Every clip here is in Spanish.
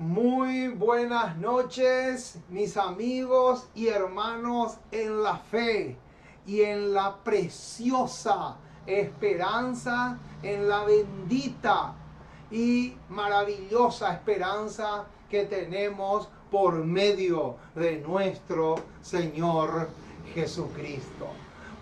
Muy buenas noches, mis amigos y hermanos en la fe y en la preciosa esperanza, en la bendita y maravillosa esperanza que tenemos por medio de nuestro Señor Jesucristo.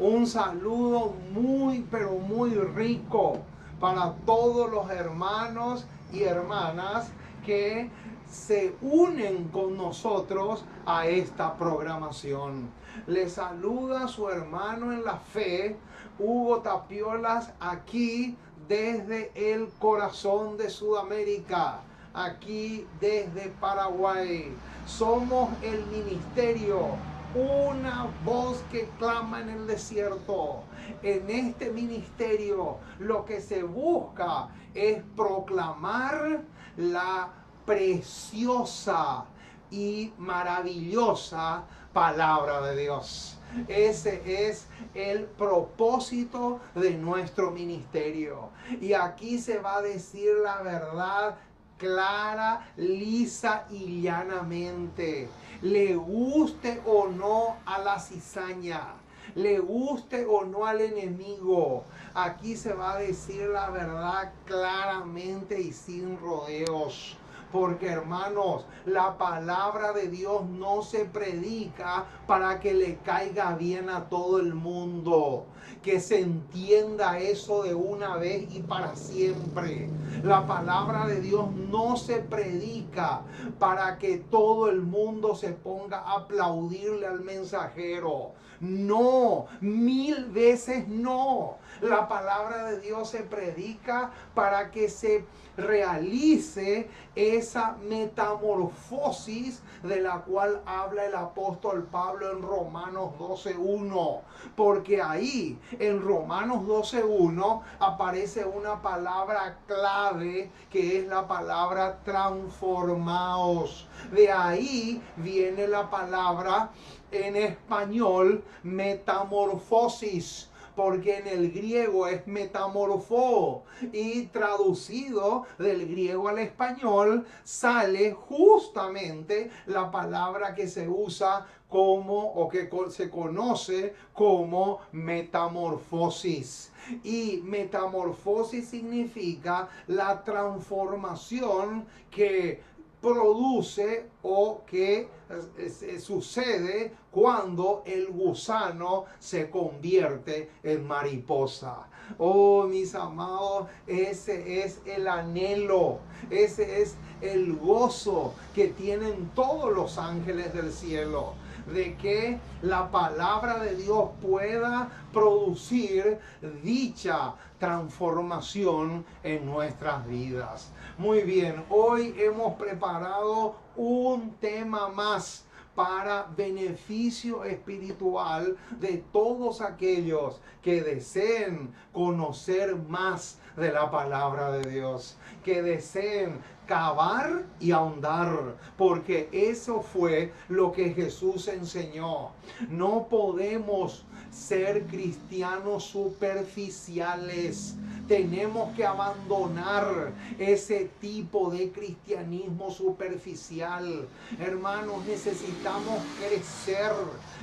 Un saludo muy, pero muy rico para todos los hermanos y hermanas que se unen con nosotros a esta programación. Les saluda su hermano en la fe, Hugo Tapiolas, aquí desde el corazón de Sudamérica, aquí desde Paraguay. Somos el ministerio, una voz que clama en el desierto. En este ministerio lo que se busca es proclamar la preciosa y maravillosa palabra de Dios. Ese es el propósito de nuestro ministerio. Y aquí se va a decir la verdad clara, lisa y llanamente. Le guste o no a la cizaña, le guste o no al enemigo, aquí se va a decir la verdad claramente y sin rodeos. Porque hermanos, la palabra de Dios no se predica para que le caiga bien a todo el mundo. Que se entienda eso de una vez y para siempre. La palabra de Dios no se predica para que todo el mundo se ponga a aplaudirle al mensajero. No, 1000 veces no. La palabra de Dios se predica para que se realice esa metamorfosis de la cual habla el apóstol Pablo en Romanos 12:1, porque ahí en Romanos 12:1 aparece una palabra clave que es la palabra transformaos. De ahí viene la palabra en español metamorfosis, porque en el griego es metamorfó, y traducido del griego al español sale justamente la palabra que se usa como, o que se conoce como metamorfosis. Y metamorfosis significa la transformación que produce o que sucede cuando el gusano se convierte en mariposa. Oh, mis amados, ese es el anhelo, ese es el gozo que tienen todos los ángeles del cielo, de que la palabra de Dios pueda producir dicha transformación en nuestras vidas. Muy bien, hoy hemos preparado un tema más para beneficio espiritual de todos aquellos que deseen conocer más de la palabra de Dios, que deseen cavar y ahondar, porque eso fue lo que Jesús enseñó. No podemos ser cristianos superficiales. Tenemos que abandonar ese tipo de cristianismo superficial. Hermanos, necesitamos crecer,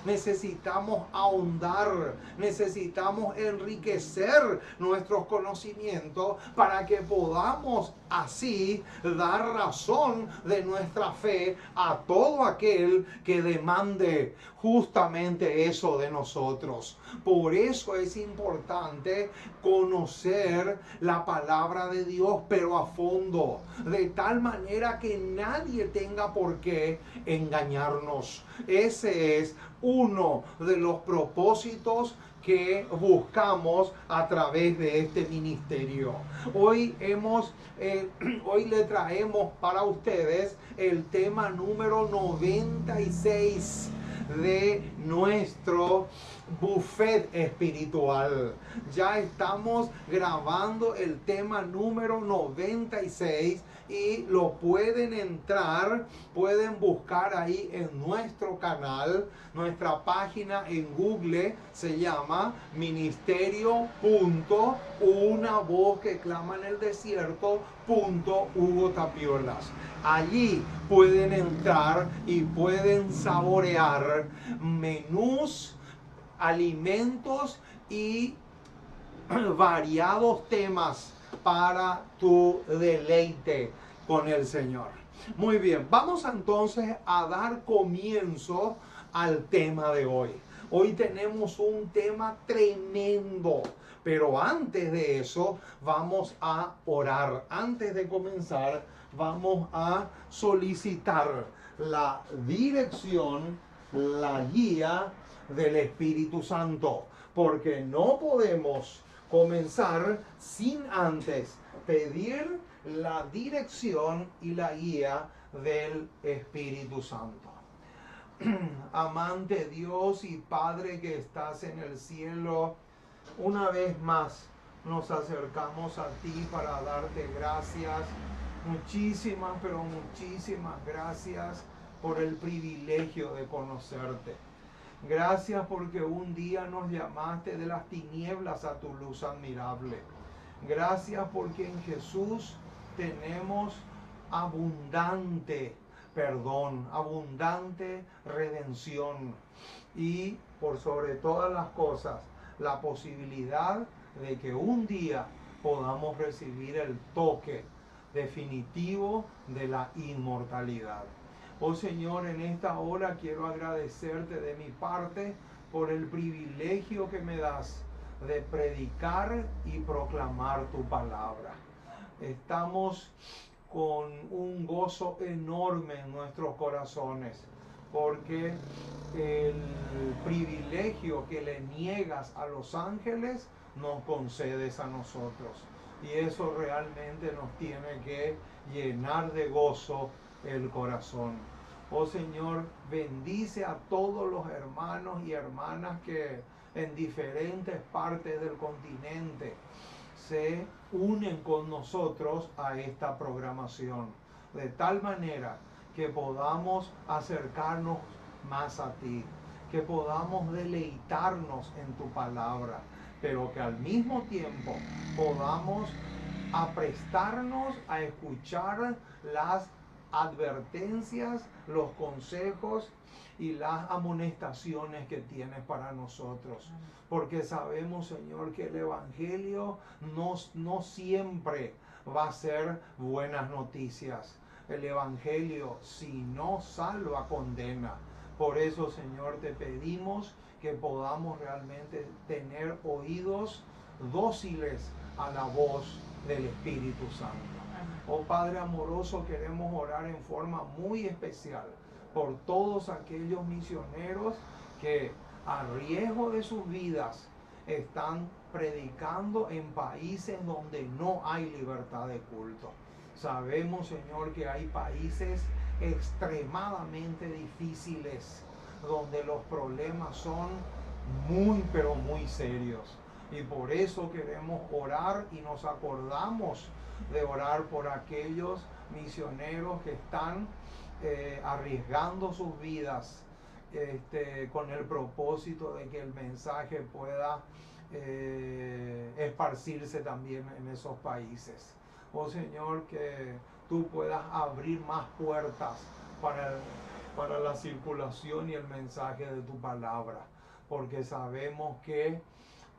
necesitamos ahondar, necesitamos enriquecer nuestros conocimientos para que podamos así dar razón de nuestra fe a todo aquel que demande justamente eso de nosotros. Por eso es importante conocer la palabra de Dios, pero a fondo, de tal manera que nadie tenga por qué engañarnos. Ese es uno de los propósitos que buscamos a través de este ministerio. Hoy le traemos para ustedes el tema número 96 de nuestro buffet espiritual. Ya estamos grabando el tema número 96 y lo pueden entrar, pueden buscar ahí en nuestro canal, nuestra página en Google se llama Ministerio.Una Voz que Clama en el Desierto Hugo Tapiolas. Allí pueden entrar y pueden saborear menús, alimentos y variados temas para tu deleite con el Señor. Muy bien, vamos entonces a dar comienzo al tema de hoy. Hoy tenemos un tema tremendo, pero antes de eso vamos a orar. Antes de comenzar vamos a solicitar la dirección, la guía del Espíritu Santo, porque no podemos comenzar sin antes pedir la dirección y la guía del Espíritu Santo. Amante Dios y Padre que estás en el cielo, una vez más nos acercamos a ti para darte gracias. Muchísimas, pero muchísimas gracias por el privilegio de conocerte. Gracias porque un día nos llamaste de las tinieblas a tu luz admirable. Gracias porque en Jesús tenemos abundante perdón, abundante redención y por sobre todas las cosas la posibilidad de que un día podamos recibir el toque definitivo de la inmortalidad. Oh Señor, en esta hora quiero agradecerte de mi parte por el privilegio que me das de predicar y proclamar tu palabra. Estamos con un gozo enorme en nuestros corazones, porque el privilegio que le niegas a los ángeles nos concedes a nosotros. Y eso realmente nos tiene que llenar de gozo el corazón. Oh Señor, bendice a todos los hermanos y hermanas que en diferentes partes del continente se unen con nosotros a esta programación, de tal manera que podamos acercarnos más a ti, que podamos deleitarnos en tu palabra, pero que al mismo tiempo podamos aprestarnos a escuchar las advertencias, los consejos y las amonestaciones que tienes para nosotros. Porque sabemos, Señor, que el Evangelio no siempre va a ser buenas noticias. El Evangelio, si no salva, condena. Por eso, Señor, te pedimos que podamos realmente tener oídos dóciles a la voz del Espíritu Santo. Oh Padre amoroso, queremos orar en forma muy especial por todos aquellos misioneros que a riesgo de sus vidas están predicando en países donde no hay libertad de culto. Sabemos, Señor, que hay países extremadamente difíciles donde los problemas son muy, pero muy serios. Y por eso queremos orar y nos acordamos de orar por aquellos misioneros que están arriesgando sus vidas con el propósito de que el mensaje pueda esparcirse también en esos países. Oh Señor, que tú puedas abrir más puertas para la circulación y el mensaje de tu palabra, porque sabemos que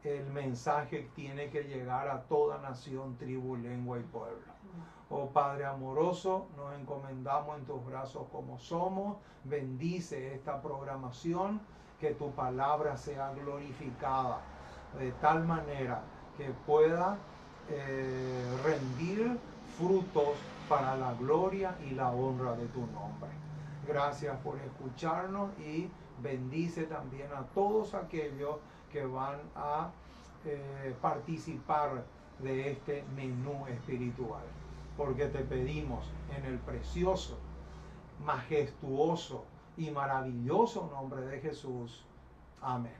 el mensaje tiene que llegar a toda nación, tribu, lengua y pueblo. Oh Padre amoroso, nos encomendamos en tus brazos como somos. Bendice esta programación, que tu palabra sea glorificada de tal manera que pueda rendir frutos para la gloria y la honra de tu nombre. Gracias por escucharnos y bendice también a todos aquellos que van a participar de este menú espiritual, porque te pedimos en el precioso, majestuoso y maravilloso nombre de Jesús. Amén.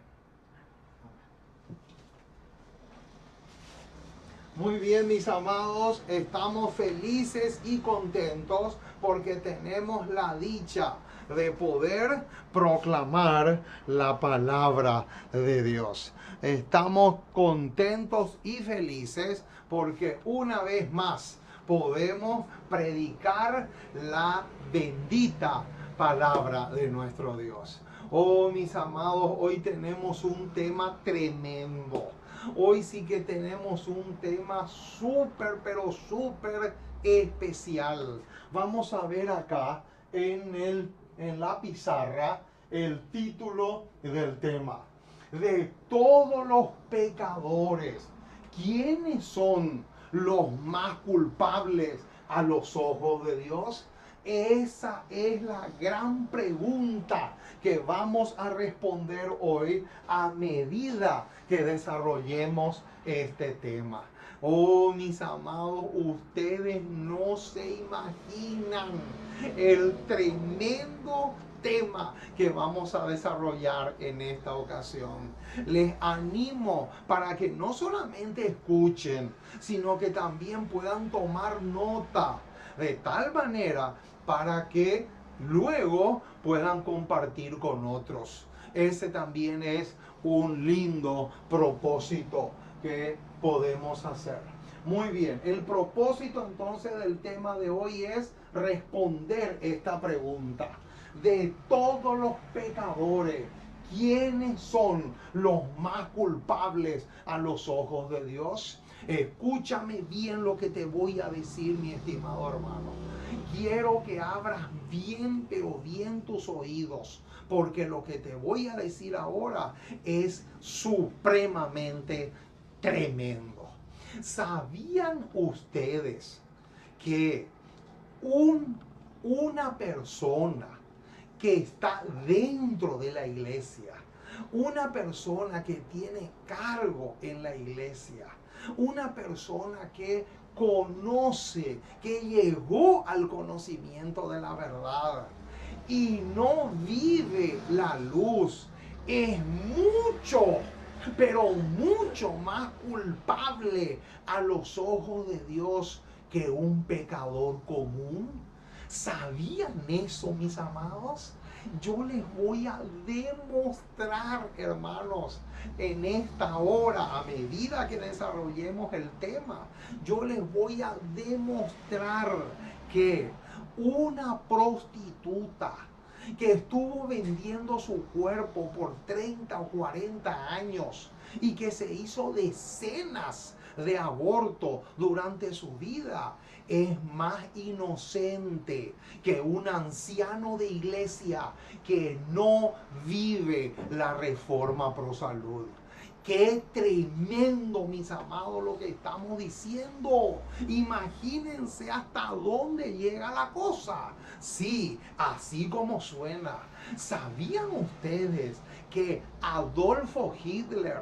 Muy bien, mis amados, estamos felices y contentos porque tenemos la dicha de poder proclamar la palabra de Dios. Estamos contentos y felices porque una vez más podemos predicar la bendita palabra de nuestro Dios. Oh, mis amados, hoy tenemos un tema tremendo. Hoy sí que tenemos un tema súper, pero súper especial. Vamos a ver acá en la pizarra el título del tema. De todos los pecadores, ¿quiénes son los más culpables a los ojos de Dios? Esa es la gran pregunta que vamos a responder hoy a medida que desarrollemos este tema. Oh, mis amados, ustedes no se imaginan el tremendo tema que vamos a desarrollar en esta ocasión. Les animo para que no solamente escuchen, sino que también puedan tomar nota de tal manera para que luego puedan compartir con otros. Ese también es un lindo propósito que podemos hacer. Muy bien, el propósito entonces del tema de hoy es responder esta pregunta. De todos los pecadores, ¿quiénes son los más culpables a los ojos de Dios? Escúchame bien lo que te voy a decir, mi estimado hermano. Quiero que abras bien, pero bien tus oídos, porque lo que te voy a decir ahora es supremamente tremendo. ¿Sabían ustedes que una persona que está dentro de la iglesia, una persona que tiene cargo en la iglesia, una persona que conoce, que llegó al conocimiento de la verdad y no vive la luz, es mucho, pero mucho más culpable a los ojos de Dios que un pecador común? ¿Sabían eso, mis amados? Yo les voy a demostrar, hermanos, en esta hora, a medida que desarrollemos el tema, yo les voy a demostrar que una prostituta que estuvo vendiendo su cuerpo por 30 o 40 años y que se hizo decenas de abortos durante su vida, es más inocente que un anciano de iglesia que no vive la reforma pro salud. Qué tremendo, mis amados, lo que estamos diciendo. Imagínense hasta dónde llega la cosa. Sí, así como suena. ¿Sabían ustedes que Adolfo Hitler,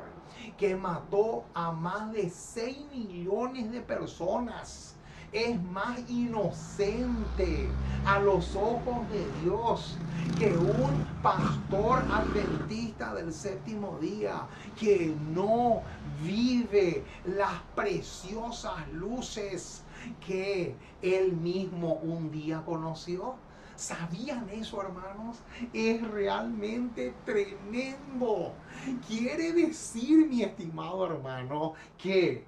que mató a más de 6 millones de personas, es más inocente a los ojos de Dios que un pastor adventista del séptimo día que no vive las preciosas luces que él mismo un día conoció? ¿Sabían eso, hermanos? Es realmente tremendo. Quiere decir, mi estimado hermano, que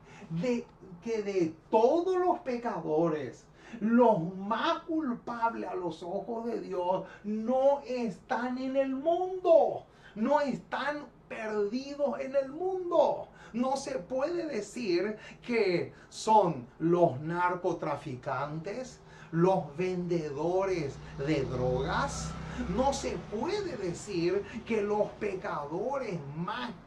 de todos los pecadores, los más culpables a los ojos de Dios no están en el mundo, no están perdidos en el mundo. No se puede decir que son los narcotraficantes, los vendedores de drogas. No se puede decir que los pecadores más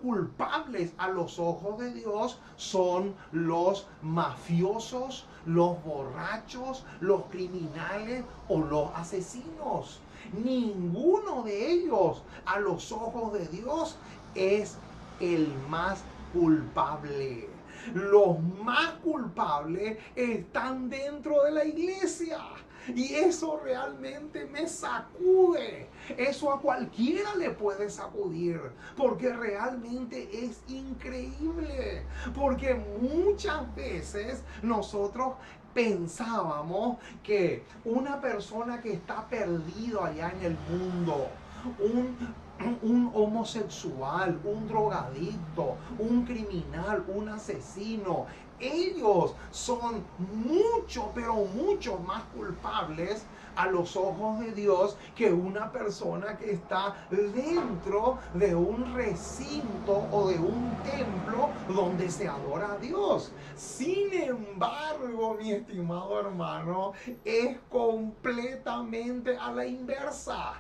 culpables a los ojos de Dios son los mafiosos, los borrachos, los criminales o los asesinos. Ninguno de ellos a los ojos de Dios es el más culpable. Los más culpables están dentro de la iglesia. Y eso realmente me sacude. Eso a cualquiera le puede sacudir, porque realmente es increíble. Porque muchas veces nosotros pensábamos que una persona que está perdido allá en el mundo, un homosexual, un drogadicto, un criminal, un asesino, ellos son mucho, pero mucho más culpables a los ojos de Dios que una persona que está dentro de un recinto o de un templo donde se adora a Dios. Sin embargo, mi estimado hermano, es completamente a la inversa.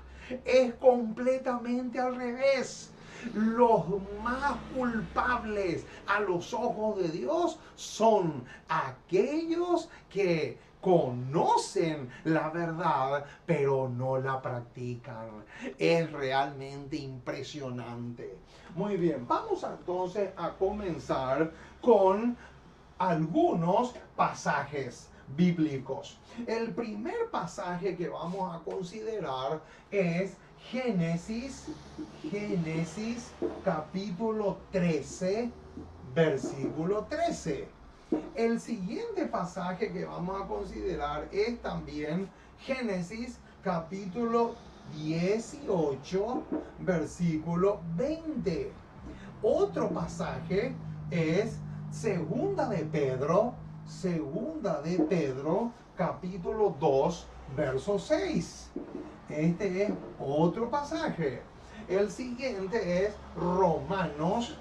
Es completamente al revés. Los más culpables a los ojos de Dios son aquellos que conocen la verdad, pero no la practican. Es realmente impresionante. Muy bien, vamos entonces a comenzar con algunos pasajes bíblicos. El primer pasaje que vamos a considerar es Génesis capítulo 13, versículo 13. El siguiente pasaje que vamos a considerar es también Génesis capítulo 18, versículo 20. Otro pasaje es Segunda de Pedro, capítulo 2, verso 6. Este es otro pasaje. El siguiente es Romanos,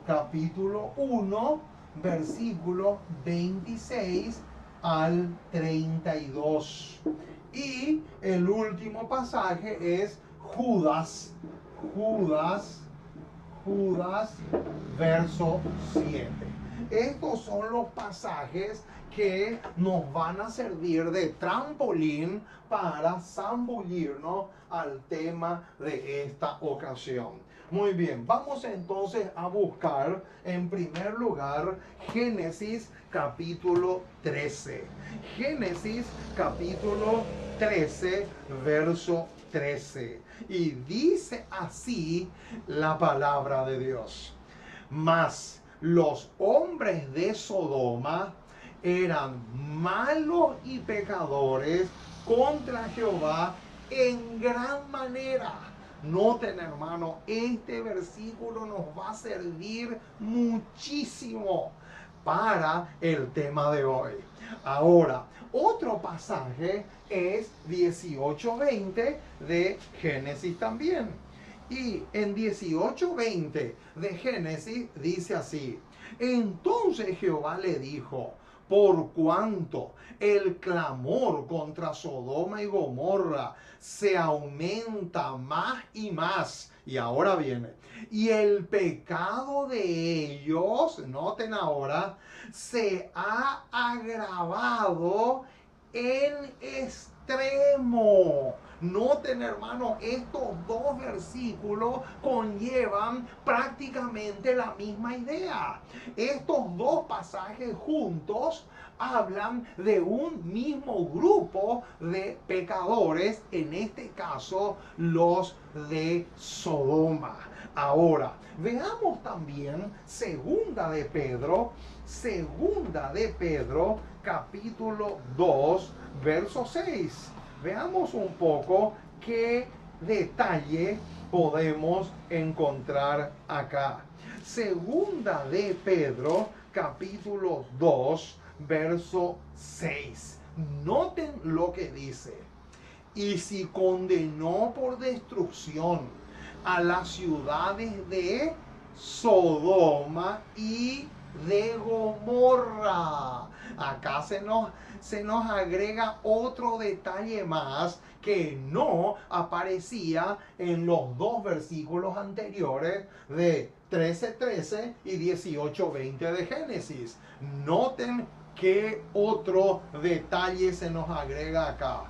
capítulo 1, versículo 26 al 32. Y el último pasaje es Judas, verso 7. Estos son los pasajes que nos van a servir de trampolín para zambullirnos al tema de esta ocasión. Muy bien, vamos entonces a buscar en primer lugar Génesis capítulo 13. Génesis capítulo 13, verso 13. Y dice así la palabra de Dios. Mas los hombres de Sodoma eran malos y pecadores contra Jehová en gran manera. Noten, hermano, este versículo nos va a servir muchísimo para el tema de hoy. Ahora, otro pasaje es 18:20 de Génesis también. Y en 18:20 de Génesis dice así: entonces Jehová le dijo, por cuanto el clamor contra Sodoma y Gomorra se aumenta más y más, y ahora viene, y el pecado de ellos, noten ahora, se ha agravado en extremo. Noten, hermano, estos dos versículos conllevan prácticamente la misma idea. Estos dos pasajes juntos hablan de un mismo grupo de pecadores, en este caso los de Sodoma. Ahora, veamos también segunda de Pedro, capítulo 2, verso 6. Veamos un poco qué detalle podemos encontrar acá. Segunda de Pedro, capítulo 2, verso 6. Noten lo que dice. Y si condenó por destrucción a las ciudades de Sodoma y de Gomorra. Acá se nos agrega otro detalle más que no aparecía en los dos versículos anteriores de 13:13 y 18:20 de Génesis. Noten qué otro detalle se nos agrega acá.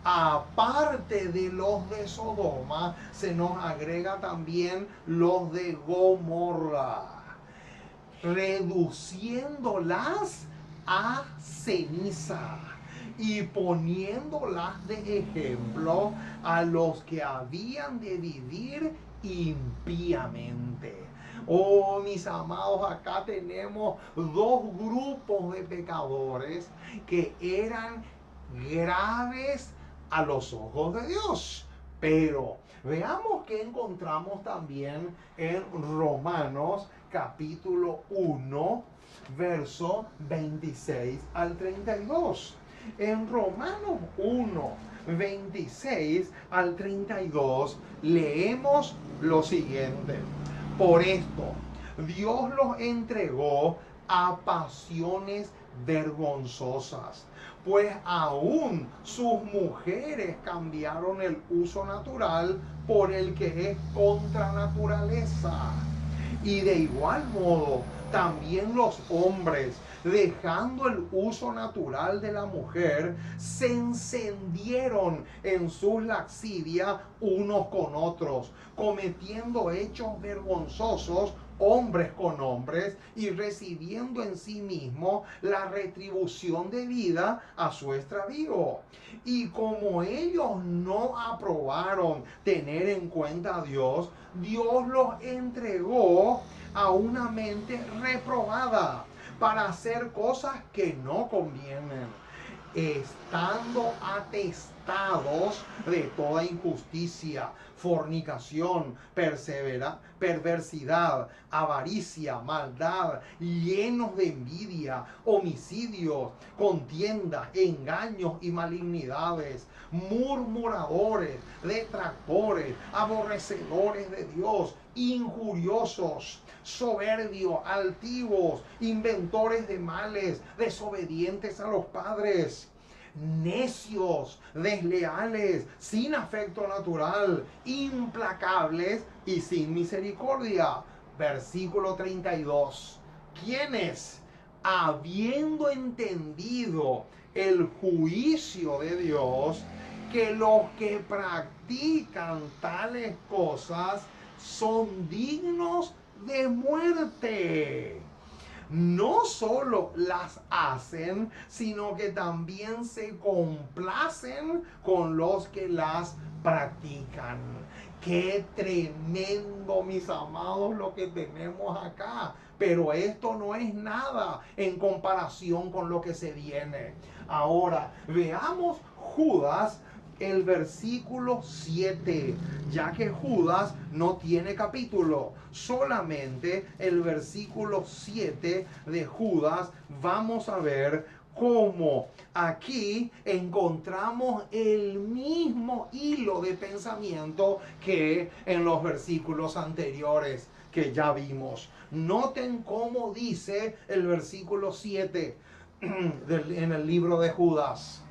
Aparte de los de Sodoma, se nos agrega también los de Gomorra, reduciéndolas a ceniza. y poniéndolas de ejemplo a los que habían de vivir impíamente. Oh, mis amados, acá tenemos dos grupos de pecadores que eran graves a los ojos de Dios. Pero veamos que encontramos también en Romanos capítulo 1, verso 26 al 32. En Romanos 1, 26 al 32 leemos lo siguiente. Por esto, Dios los entregó a pasiones vergonzosas, pues aún sus mujeres cambiaron el uso natural por el que es contra naturaleza. Y de igual modo, también los hombres, dejando el uso natural de la mujer, se encendieron en sus lascivias unos con otros, cometiendo hechos vergonzosos hombres con hombres y recibiendo en sí mismo la retribución debida a su extravío. Y como ellos no aprobaron tener en cuenta a Dios, Dios los entregó a una mente reprobada para hacer cosas que no convienen, estando atestados de toda injusticia, fornicación, perversidad, avaricia, maldad, llenos de envidia, homicidios, contiendas, engaños y malignidades, murmuradores, detractores, aborrecedores de Dios, injuriosos, soberbios, altivos, inventores de males, desobedientes a los padres, necios, desleales, sin afecto natural, implacables y sin misericordia. Versículo 32. Quienes, habiendo entendido el juicio de Dios, que los que practican tales cosas son dignos de muerte, no solo las hacen, sino que también se complacen con los que las practican. Qué tremendo, mis amados, lo que tenemos acá. Pero esto no es nada en comparación con lo que se viene. Ahora, veamos Judas, el versículo 7, ya que Judas no tiene capítulo, solamente el versículo 7 de Judas. Vamos a ver cómo aquí encontramos el mismo hilo de pensamiento que en los versículos anteriores que ya vimos. Noten cómo dice el versículo 7 en el libro de Judas: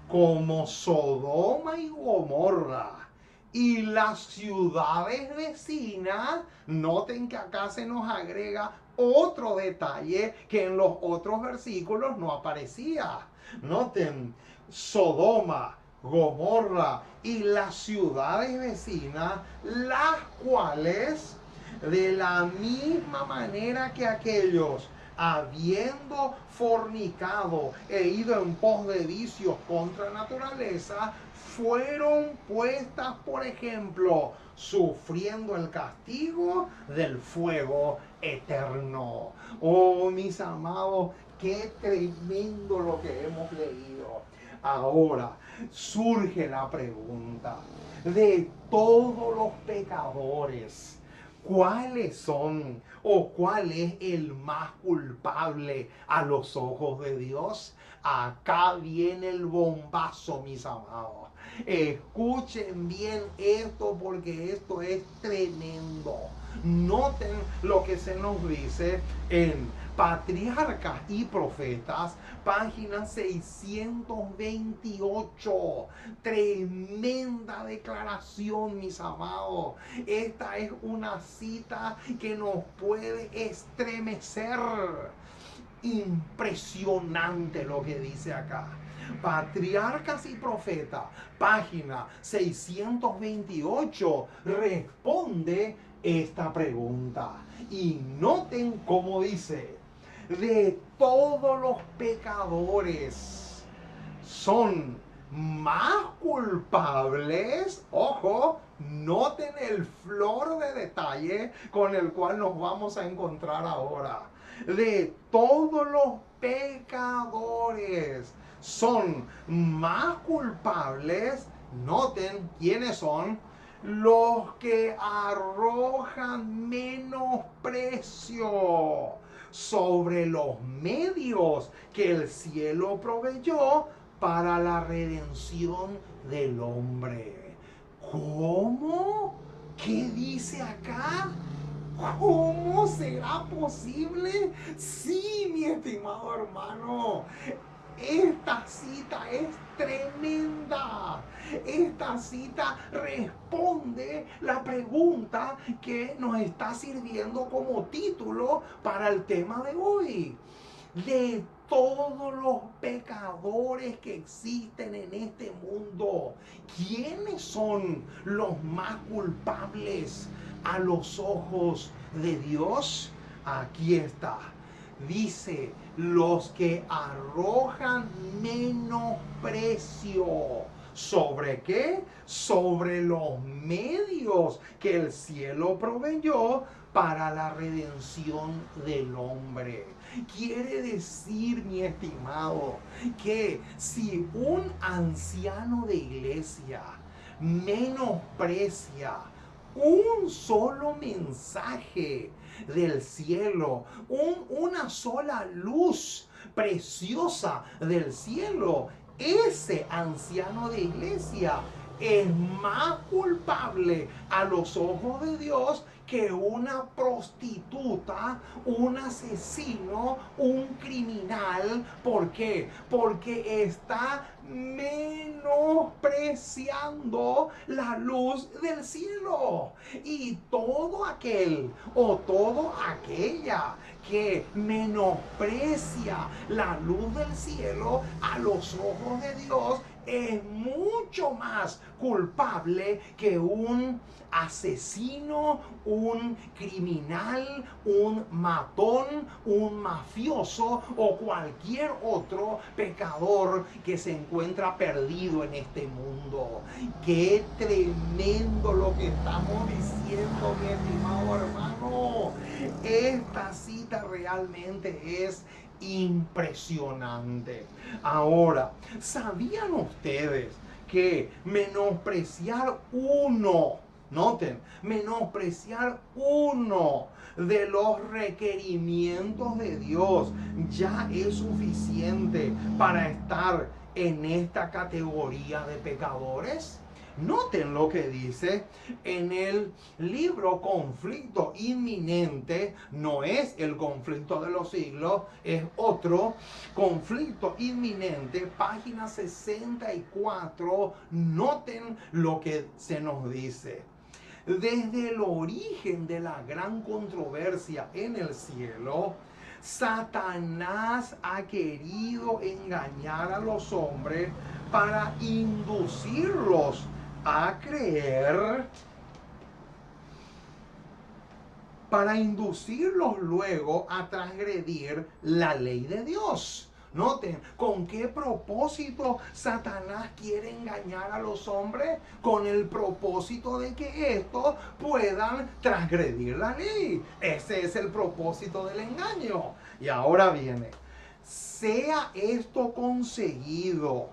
como Sodoma y Gomorra y las ciudades vecinas. Noten que acá se nos agrega otro detalle que en los otros versículos no aparecía. Noten, Sodoma, Gomorra y las ciudades vecinas, las cuales, de la misma manera que aquellos, habiendo fornicado e ido en pos de vicios contra naturaleza, fueron puestas por ejemplo, sufriendo el castigo del fuego eterno. Oh, mis amados, qué tremendo lo que hemos leído. Ahora surge la pregunta: de todos los pecadores, ¿cuáles son o cuál es el más culpable a los ojos de Dios? Acá viene el bombazo, mis amados. Escuchen bien esto, porque esto es tremendo. Noten lo que se nos dice en Patriarcas y Profetas, página 628. Tremenda declaración, mis amados. Esta es una cita que nos puede estremecer. Impresionante lo que dice acá. Patriarcas y Profetas, página 628, responde esta pregunta. Y noten cómo dice: de todos los pecadores, son más culpables, ojo, noten el flor de detalle con el cual nos vamos a encontrar ahora, de todos los pecadores, son más culpables, noten quiénes son, los que arrojan menosprecio sobre los medios que el cielo proveyó para la redención del hombre. ¿Cómo? ¿Qué dice acá? ¿Cómo será posible? Sí, mi estimado hermano. Esta cita es tremenda. Esta cita responde la pregunta que nos está sirviendo como título para el tema de hoy. De todos los pecadores que existen en este mundo, ¿quiénes son los más culpables a los ojos de Dios? Aquí está. Dice, los que arrojan menosprecio. ¿Sobre qué? Sobre los medios que el cielo proveyó para la redención del hombre. Quiere decir, mi estimado, que si un anciano de iglesia menosprecia un solo mensaje del cielo, una sola luz preciosa del cielo, ese anciano de iglesia es más culpable a los ojos de Dios que una prostituta, un asesino, un criminal. ¿Por qué? Porque está menospreciando la luz del cielo. Y todo aquel o todo aquella que menosprecia la luz del cielo a los ojos de Dios es mucho más culpable que un asesino, un criminal, un matón, un mafioso o cualquier otro pecador que se encuentra perdido en este mundo. Qué tremendo lo que estamos diciendo, mi estimado hermano. Esta cita realmente es impresionante. Ahora, ¿sabían ustedes que menospreciar noten, menospreciar uno de los requerimientos de Dios ya es suficiente para estar en esta categoría de pecadores? Noten lo que dice en el libro Conflicto Inminente. No es el conflicto de los siglos, es otro conflicto inminente, página 64. Noten lo que se nos dice. Desde el origen de la gran controversia en el cielo, Satanás ha querido engañar a los hombres para inducirlos a creer, para inducirlos luego a transgredir la ley de Dios. Noten, ¿con qué propósito Satanás quiere engañar a los hombres? Con el propósito de que estos puedan transgredir la ley. Ese es el propósito del engaño. Y ahora viene, sea esto conseguido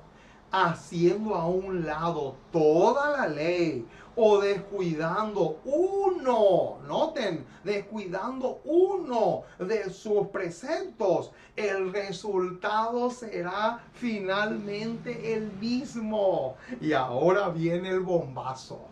haciendo a un lado toda la ley o descuidando descuidando uno de sus preceptos, el resultado será finalmente el mismo. Y ahora viene el bombazo.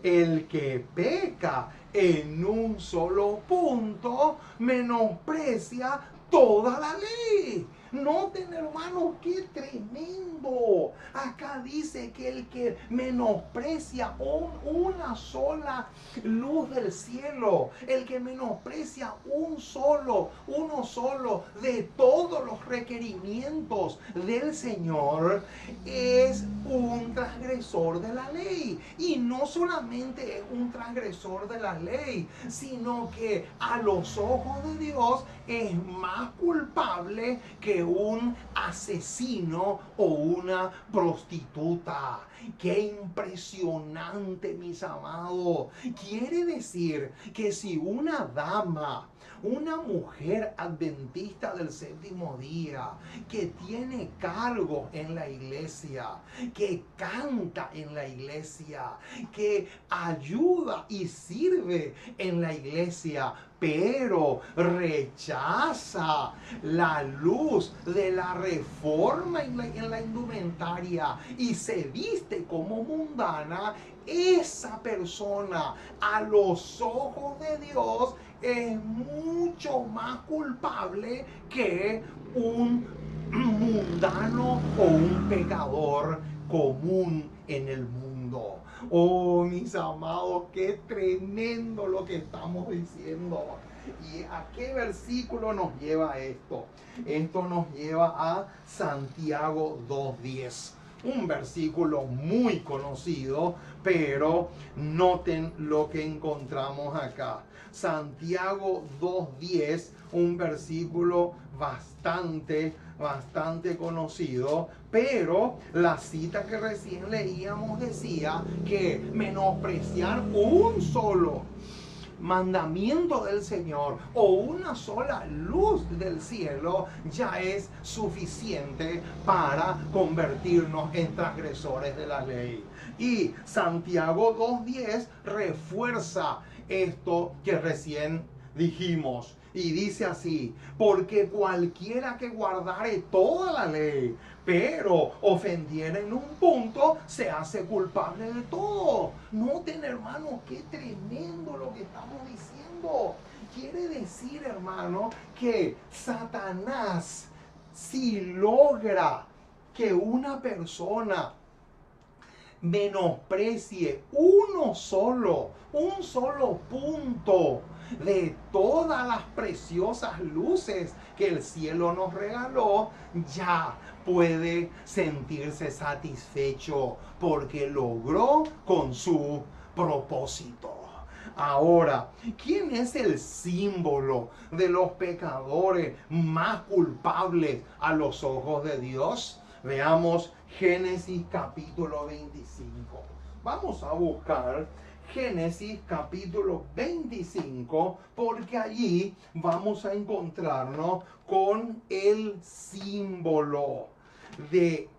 El que peca en un solo punto menosprecia toda la ley. Noten, hermanos, qué tremendo. Acá dice que el que menosprecia una sola luz del cielo, el que menosprecia uno solo de todos los requerimientos del Señor, es un transgresor de la ley. Y no solamente es un transgresor de la ley, sino que a los ojos de Dios es más culpable que de un asesino o una prostituta. ¡Qué impresionante, mis amados! Quiere decir que si una dama, una mujer adventista del séptimo día, que tiene cargo en la iglesia, que canta en la iglesia, que ayuda y sirve en la iglesia, pero rechaza la luz de la reforma en la indumentaria y se viste como mundana, esa persona a los ojos de Dios es mucho más culpable que un mundano o un pecador común en el mundo. Oh, mis amados, qué tremendo lo que estamos diciendo. ¿Y a qué versículo nos lleva esto? Esto nos lleva a Santiago 2:10. Un versículo muy conocido, pero noten lo que encontramos acá. Santiago 2:10, un versículo bastante conocido, pero la cita que recién leíamos decía que menospreciar un solo mandamiento del Señor o una sola luz del cielo ya es suficiente para convertirnos en transgresores de la ley. Y Santiago 2:10 refuerza esto que recién dijimos. Y dice así: porque cualquiera que guardare toda la ley, pero ofendiera en un punto, se hace culpable de todo. Noten, hermanos, qué tremendo lo que estamos diciendo. Quiere decir, hermano, que Satanás, si logra que una persona menosprecie un solo punto de todas las preciosas luces que el cielo nos regaló, ya puede sentirse satisfecho porque logró con su propósito. Ahora, ¿quién es el símbolo de los pecadores más culpables a los ojos de Dios? Veamos Génesis capítulo 25. Vamos a buscar Génesis capítulo 25 porque allí vamos a encontrarnos con el símbolo de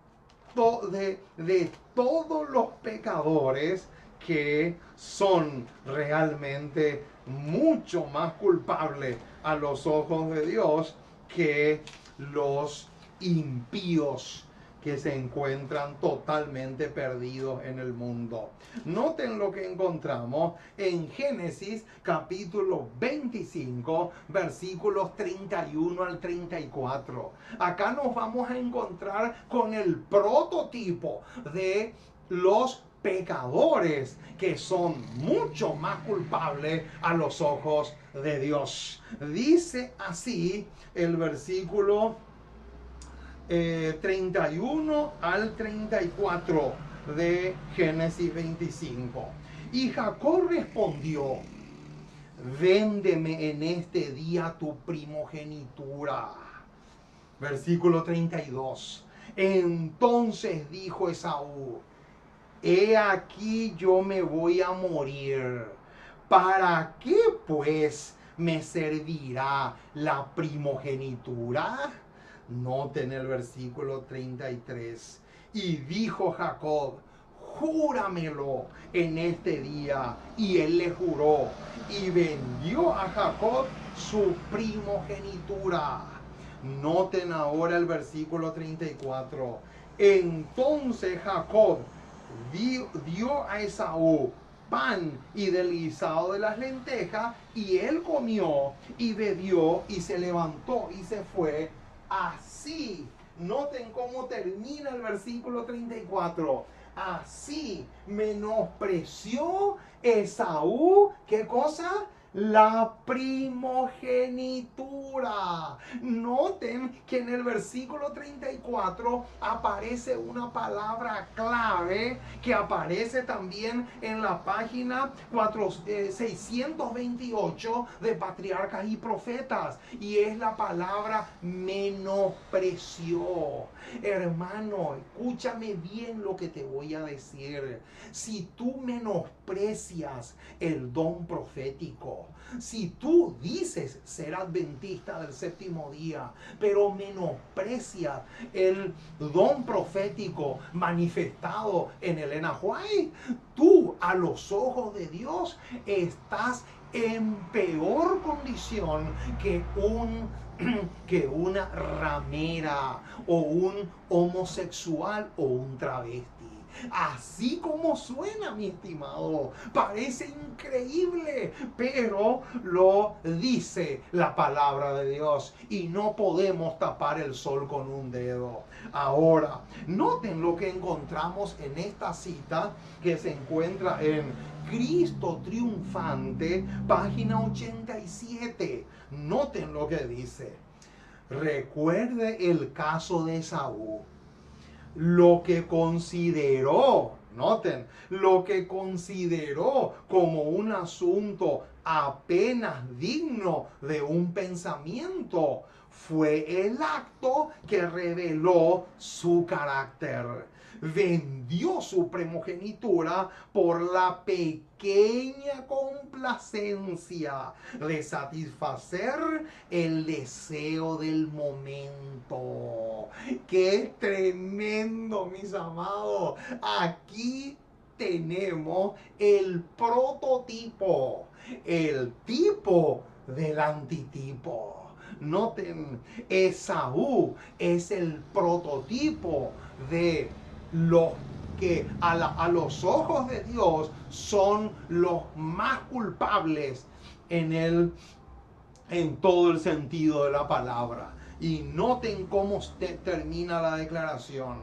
todos los pecadores que son realmente mucho más culpables a los ojos de Dios que los impíos que se encuentran totalmente perdidos en el mundo. Noten lo que encontramos en Génesis capítulo 25, versículos 31 al 34. Acá nos vamos a encontrar con el prototipo de los pecadores que son mucho más culpables a los ojos de Dios. Dice así el versículo 31 al 34 de Génesis 25. Y Jacob respondió: véndeme en este día tu primogenitura. Versículo 32. Entonces dijo Esaú: he aquí yo me voy a morir. ¿Para qué pues me servirá la primogenitura? Noten el versículo 33. Y dijo Jacob: júramelo en este día. Y él le juró y vendió a Jacob su primogenitura. Noten ahora el versículo 34. Entonces Jacob dio a Esaú pan y del guisado de las lentejas, y él comió y bebió y se levantó y se fue. Así, noten cómo termina el versículo 34. Así menospreció Esaú, ¿qué cosa? la primogenitura. Noten que en el versículo 34 aparece una palabra clave que aparece también en la página 628 de Patriarcas y Profetas, y es la palabra menospreció. Hermano, escúchame bien lo que te voy a decir. Si tú menosprecias el don profético, si tú dices ser adventista del séptimo día, pero menosprecias el don profético manifestado en Elena White, tú a los ojos de Dios estás en peor condición que una ramera o un homosexual o un travesti. Así como suena, mi estimado, parece increíble, pero lo dice la palabra de Dios y no podemos tapar el sol con un dedo. Ahora, noten lo que encontramos en esta cita que se encuentra en Cristo Triunfante, página 87. Noten lo que dice. Recuerde el caso de Esaú. Lo que consideró, noten, lo que consideró como un asunto apenas digno de un pensamiento fue el acto que reveló su carácter. Vendió su primogenitura por la pequeña complacencia de satisfacer el deseo del momento. ¡Qué tremendo, mis amados! Aquí tenemos el prototipo, el tipo del antitipo. Noten, Esaú es el prototipo de los que a los ojos de Dios son los más culpables en todo el sentido de la palabra. Y noten cómo termina la declaración.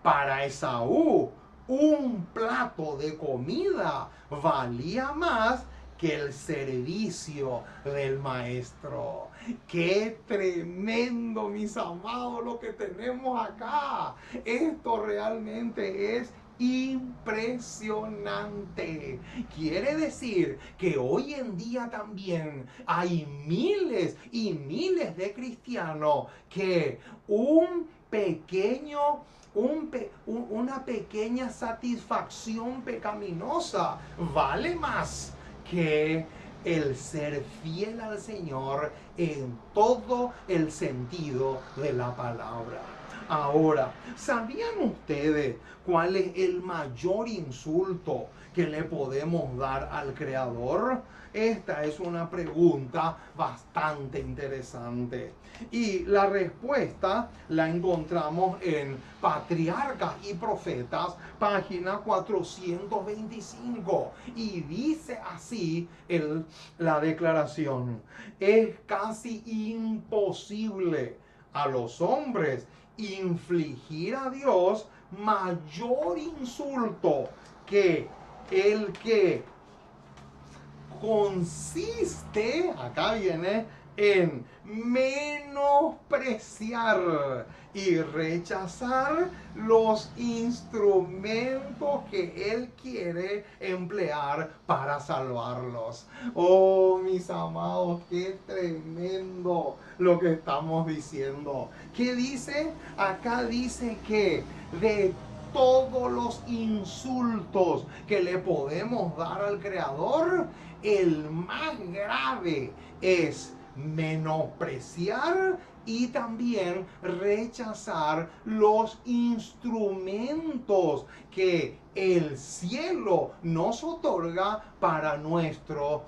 Para Esaú, un plato de comida valía más que el servicio del maestro. ¡Qué tremendo, mis amados, lo que tenemos acá! Esto realmente es impresionante. Quiere decir que hoy en día también hay miles y miles de cristianos que una pequeña satisfacción pecaminosa vale más que el ser fiel al Señor en todo el sentido de la palabra. Ahora, ¿sabían ustedes cuál es el mayor insulto que le podemos dar al Creador? Esta es una pregunta bastante interesante. Y la respuesta la encontramos en Patriarcas y Profetas, página 425. Y dice así la declaración: es casi imposible a los hombres infligir a Dios mayor insulto que el que consiste, acá viene, en menospreciar y rechazar los instrumentos que Él quiere emplear para salvarlos. Oh, mis amados, qué tremendo lo que estamos diciendo. ¿Qué dice? Acá dice que de todos los insultos que le podemos dar al Creador, el más grave es menospreciar y también rechazar los instrumentos que el cielo nos otorga para nuestro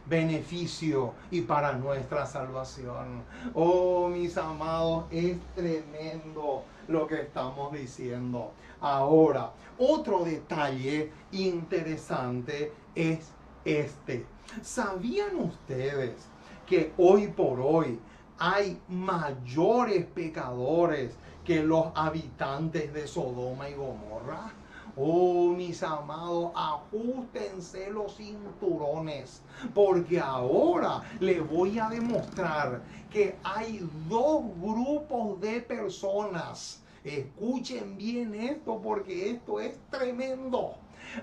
beneficio y para nuestra salvación. Oh, mis amados, es tremendo lo que estamos diciendo. Ahora, otro detalle interesante es este. ¿Sabían ustedes que hoy por hoy hay mayores pecadores que los habitantes de Sodoma y Gomorra? Oh, mis amados, ajustense los cinturones, porque ahora le voy a demostrar que hay dos grupos de personas. Escuchen bien esto porque esto es tremendo.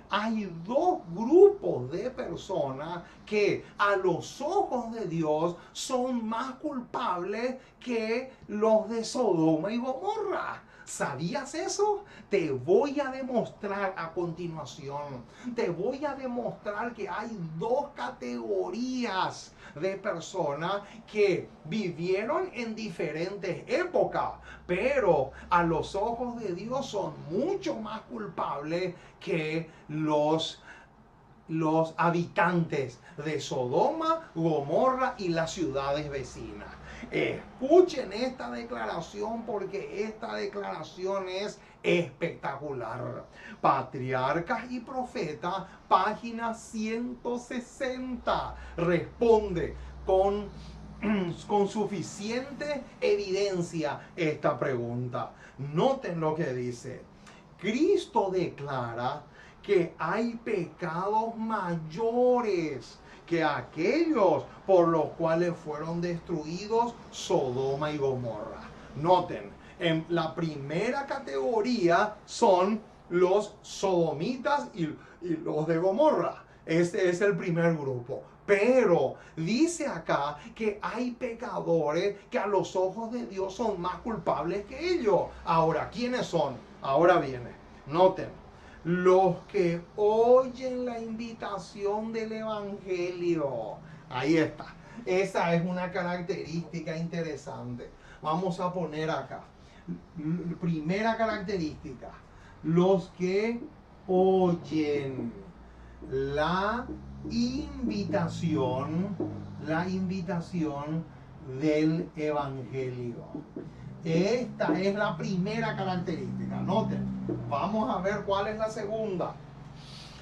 Hay dos grupos de personas que a los ojos de Dios son más culpables que los de Sodoma y Gomorra. ¿Sabías eso? Te voy a demostrar a continuación. Te voy a demostrar que hay dos categorías de personas que vivieron en diferentes épocas, pero a los ojos de Dios son mucho más culpables que los habitantes de Sodoma, Gomorra y las ciudades vecinas. Escuchen esta declaración porque esta declaración es espectacular. Patriarcas y Profetas, página 160. Responde con suficiente evidencia esta pregunta. Noten lo que dice. Cristo declara que hay pecados mayores que aquellos por los cuales fueron destruidos Sodoma y Gomorra. Noten, en la primera categoría son los sodomitas y los de Gomorra. Este es el primer grupo. Pero dice acá que hay pecadores que a los ojos de Dios son más culpables que ellos. Ahora, ¿quiénes son? Ahora viene. Noten. Los que oyen la invitación del Evangelio. Ahí está. Esa es una característica interesante. Vamos a poner acá. Primera característica. Los que oyen la invitación del Evangelio. Esta es la primera característica. Noten, vamos a ver cuál es la segunda.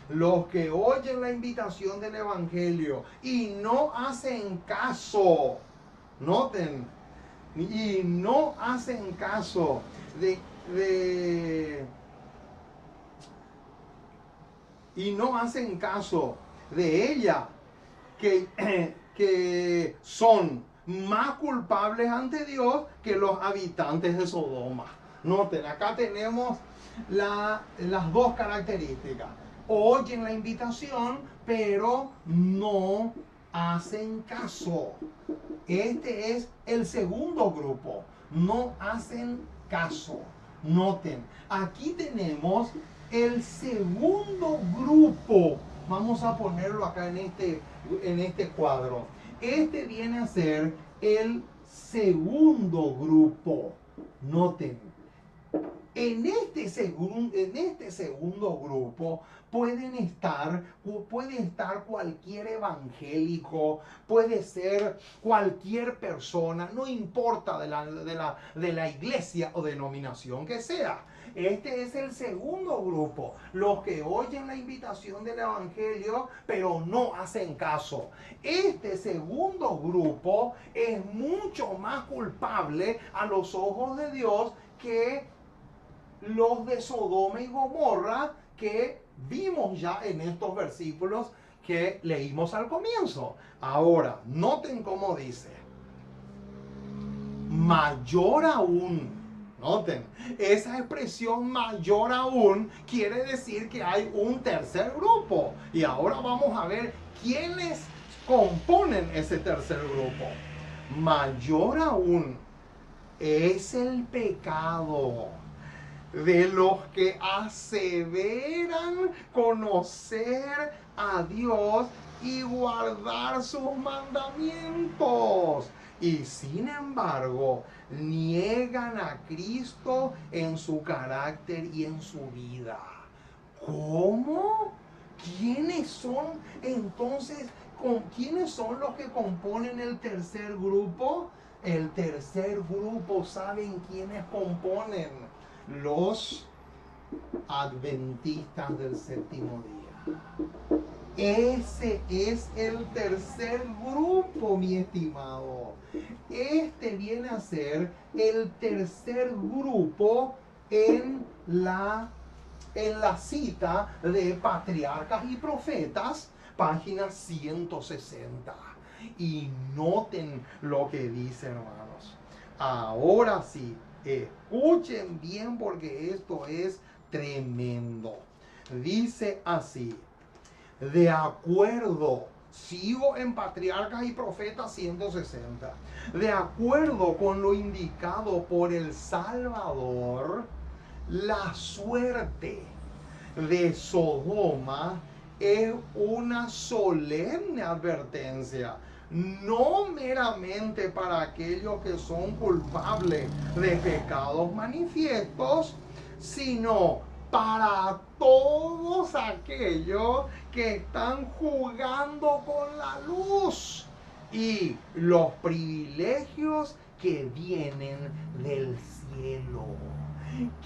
Los que oyen la invitación del Evangelio y no hacen caso. Noten, y no hacen caso y no hacen caso de ella, que son más culpables ante Dios que los habitantes de Sodoma. Noten, acá tenemos las dos características. Oyen la invitación, pero no hacen caso. Este es el segundo grupo. No hacen caso. Noten, aquí tenemos el segundo grupo. Vamos a ponerlo acá en este cuadro. Este viene a ser el segundo grupo. Noten, en este segundo grupo puede estar cualquier evangélico, puede ser cualquier persona, no importa de la iglesia o denominación que sea. Este es el segundo grupo, los que oyen la invitación del Evangelio, pero no hacen caso. Este segundo grupo es mucho más culpable a los ojos de Dios que los de Sodoma y Gomorra que vimos ya en estos versículos que leímos al comienzo. Ahora, noten cómo dice. Mayor aún. Noten, esa expresión mayor aún quiere decir que hay un tercer grupo. Y ahora vamos a ver quiénes componen ese tercer grupo. Mayor aún es el pecado de los que aseveran conocer a Dios y guardar sus mandamientos. Y sin embargo, niegan a Cristo en su carácter y en su vida. ¿Cómo? ¿Quiénes son entonces? ¿Quiénes son los que componen el tercer grupo? El tercer grupo, ¿saben quiénes componen? Los adventistas del séptimo día. Ese es el tercer grupo, mi estimado. Este viene a ser el tercer grupo en la en la cita de Patriarcas y Profetas, página 160. Y noten lo que dice, hermanos. Ahora sí, escuchen bien porque esto es tremendo. Dice así: de acuerdo, sigo en Patriarcas y Profetas 160, de acuerdo con lo indicado por el Salvador, la suerte de Sodoma es una solemne advertencia, no meramente para aquellos que son culpables de pecados manifiestos, sino para todos aquellos que están jugando con la luz y los privilegios que vienen del cielo.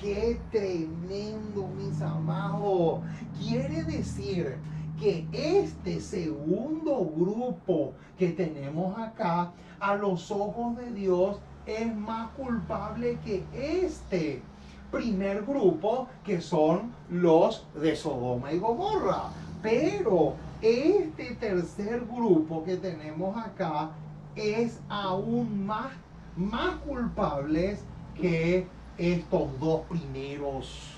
¡Qué tremendo, mis amados! Quiere decir que este segundo grupo que tenemos acá, a los ojos de Dios, es más culpable que este primer grupo, que son los de Sodoma y Gomorra. Pero este tercer grupo que tenemos acá es aún más culpables que estos dos primeros.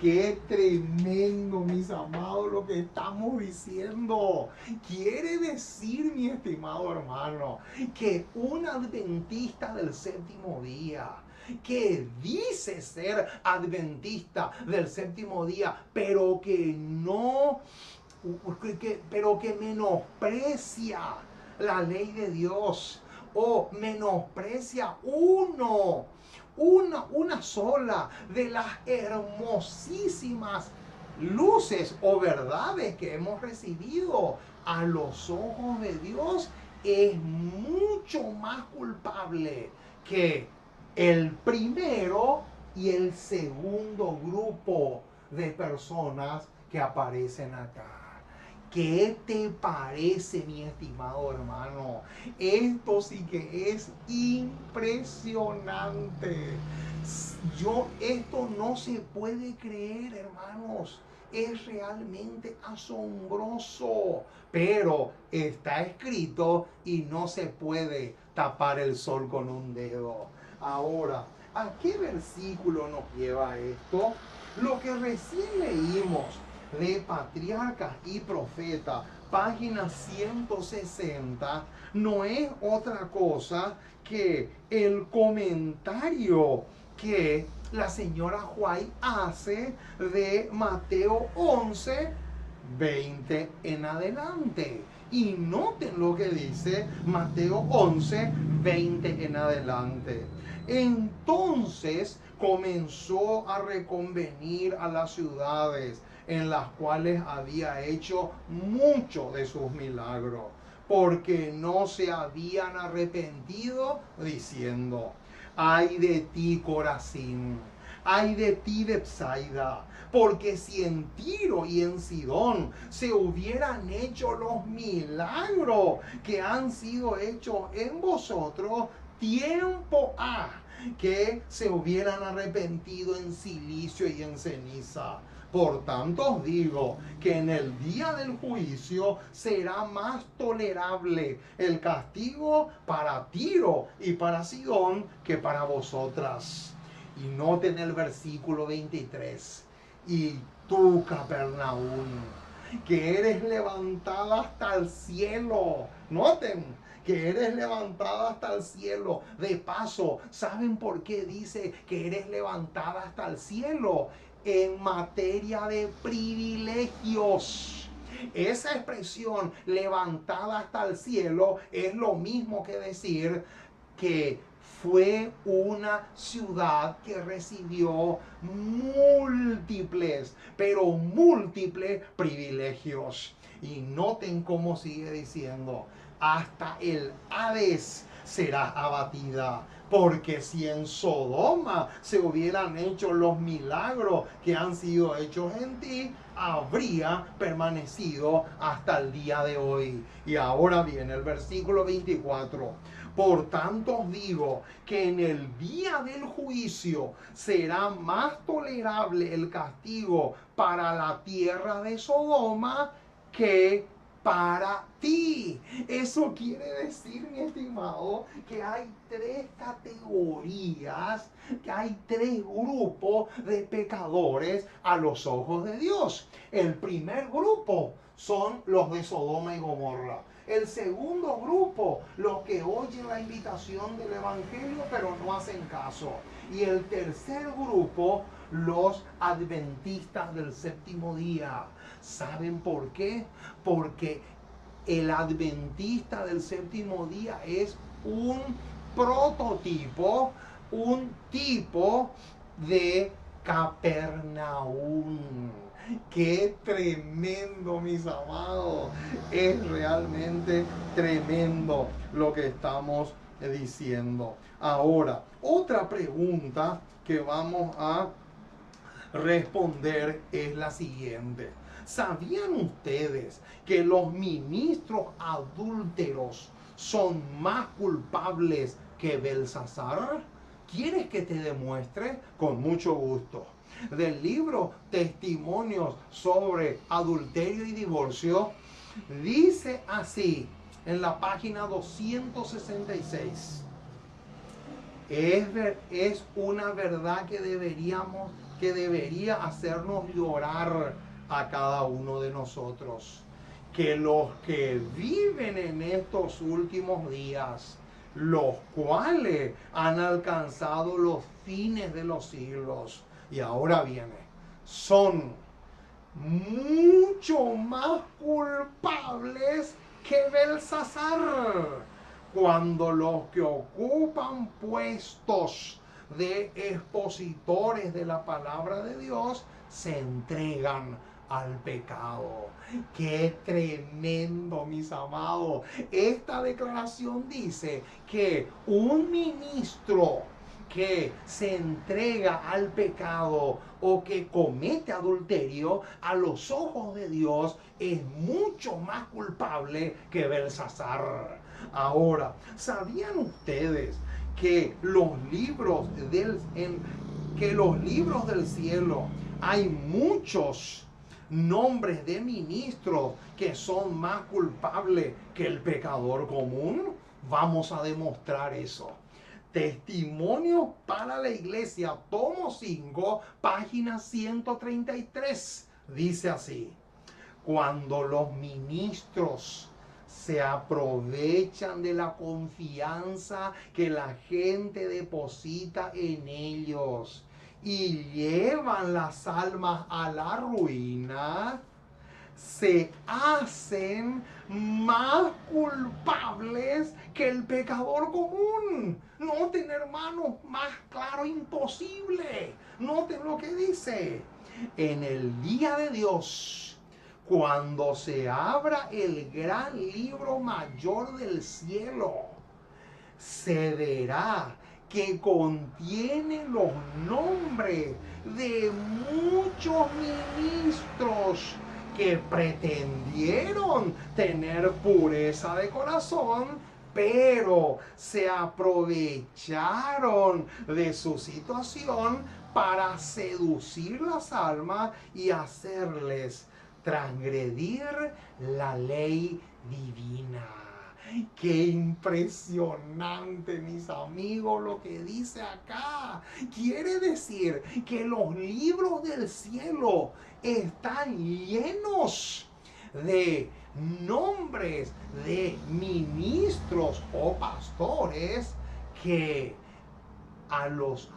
Qué tremendo, mis amados, lo que estamos diciendo. Quiere decir, mi estimado hermano, que un adventista del séptimo día, que dice ser adventista del séptimo día, pero que no, pero que menosprecia la ley de Dios, o menosprecia una sola de las hermosísimas luces o verdades que hemos recibido a los ojos de Dios, es mucho más culpable que el primero y el segundo grupo de personas que aparecen acá. ¿Qué te parece, mi estimado hermano? Esto sí que es impresionante. Esto no se puede creer, hermanos. Es realmente asombroso. Pero está escrito y no se puede tapar el sol con un dedo. Ahora, ¿a qué versículo nos lleva esto? Lo que recién leímos de Patriarcas y Profetas, página 160, no es otra cosa que el comentario que la señora White hace de Mateo 11, 20 en adelante. Y noten lo que dice Mateo 11, 20 en adelante. Entonces comenzó a reconvenir a las ciudades en las cuales había hecho muchos de sus milagros, porque no se habían arrepentido, diciendo: ay de ti, Corazín, ay de ti, Bethsaida, porque si en Tiro y en Sidón se hubieran hecho los milagros que han sido hechos en vosotros, tiempo ha que se hubieran arrepentido en silicio y en ceniza. Por tanto os digo que en el día del juicio será más tolerable el castigo para Tiro y para Sidón que para vosotras. Y noten el versículo 23. Y tú, Capernaum, que eres levantada hasta el cielo. Noten que eres levantada hasta el cielo. De paso, ¿saben por qué dice que eres levantada hasta el cielo? En materia de privilegios. Esa expresión, levantada hasta el cielo, es lo mismo que decir que fue una ciudad que recibió múltiples, pero múltiples privilegios. Y noten cómo sigue diciendo: hasta el Hades serás abatida. Porque si en Sodoma se hubieran hecho los milagros que han sido hechos en ti, habría permanecido hasta el día de hoy. Y ahora viene el versículo 24. Por tanto os digo que en el día del juicio será más tolerable el castigo para la tierra de Sodoma que para ti. Eso quiere decir, mi estimado, que hay tres categorías, que hay tres grupos de pecadores a los ojos de Dios. El primer grupo son los de Sodoma y Gomorra. El segundo grupo, los que oyen la invitación del Evangelio pero no hacen caso. Y el tercer grupo, los adventistas del séptimo día. ¿Saben por qué? Porque el adventista del séptimo día es un prototipo, un tipo de Capernaum. Qué tremendo, mis amados. Es realmente tremendo lo que estamos diciendo. Ahora, otra pregunta que vamos a responder es la siguiente. ¿Sabían ustedes que los ministros adúlteros son más culpables que Belsasar? ¿Quieres que te demuestre? Con mucho gusto. Del libro Testimonios sobre adulterio y divorcio, dice así en la página 266. Es una verdad que debería hacernos llorar a cada uno de nosotros, que los que viven en estos últimos días, los cuales han alcanzado los fines de los siglos, y ahora viene, son mucho más culpables que Belsasar, cuando los que ocupan puestos de expositores de la palabra de Dios se entregan al pecado. Qué tremendo, mis amados. Esta declaración dice que un ministro que se entrega al pecado o que comete adulterio a los ojos de Dios es mucho más culpable que Belsasar. Ahora, ¿sabían ustedes que los libros del cielo hay muchos nombres de ministros que son más culpables que el pecador común? Vamos a demostrar eso. Testimonios para la Iglesia, tomo 5, página 133. Dice así: cuando los ministros se aprovechan de la confianza que la gente deposita en ellos y llevan las almas a la ruina, se hacen más culpables que el pecador común. Noten, hermanos, más claro imposible. Noten lo que dice: en el día de Dios, cuando se abra el gran libro mayor del cielo, se verá que contiene los nombres de muchos ministros que pretendieron tener pureza de corazón, pero se aprovecharon de su situación para seducir las almas y hacerles transgredir la ley divina. Qué impresionante, mis amigos, lo que dice acá. Quiere decir que los libros del cielo están llenos de nombres de ministros o pastores que a los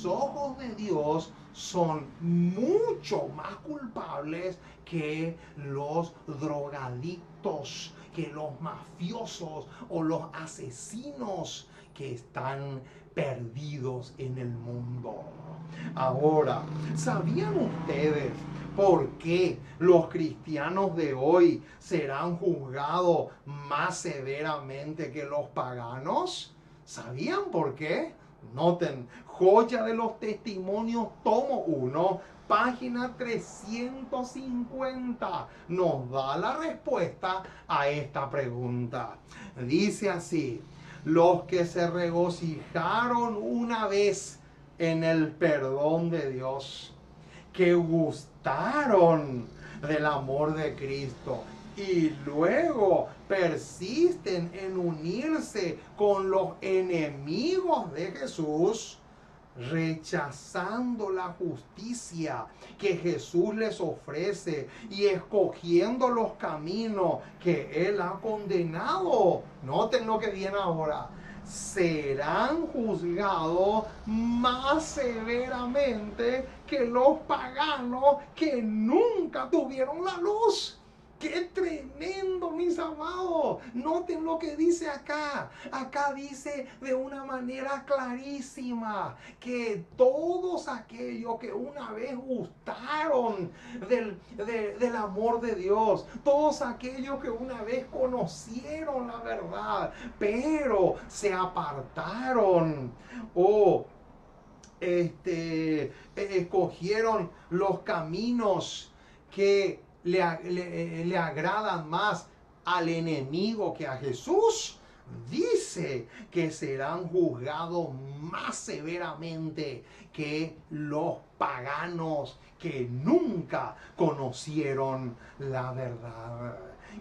ojos de Dios son mucho más culpables que los drogadictos, que los mafiosos o los asesinos que están perdidos en el mundo. Ahora, ¿sabían ustedes por qué los cristianos de hoy serán juzgados más severamente que los paganos? ¿Sabían por qué? Noten, Joya de los Testimonios, tomo 1, página 350, nos da la respuesta a esta pregunta. Dice así: los que se regocijaron una vez en el perdón de Dios, que gustaron del amor de Cristo y luego persisten en unirse con los enemigos de Jesús, rechazando la justicia que Jesús les ofrece y escogiendo los caminos que Él ha condenado. Noten lo que viene ahora: serán juzgados más severamente que los paganos que nunca tuvieron la luz. ¡Qué tremendo, mis amados! Noten lo que dice acá. Acá dice de una manera clarísima que todos aquellos que una vez gustaron del amor de Dios, todos aquellos que una vez conocieron la verdad, pero se apartaron o escogieron los caminos que le agradan más al enemigo que a Jesús, dice que serán juzgados más severamente que los paganos que nunca conocieron la verdad.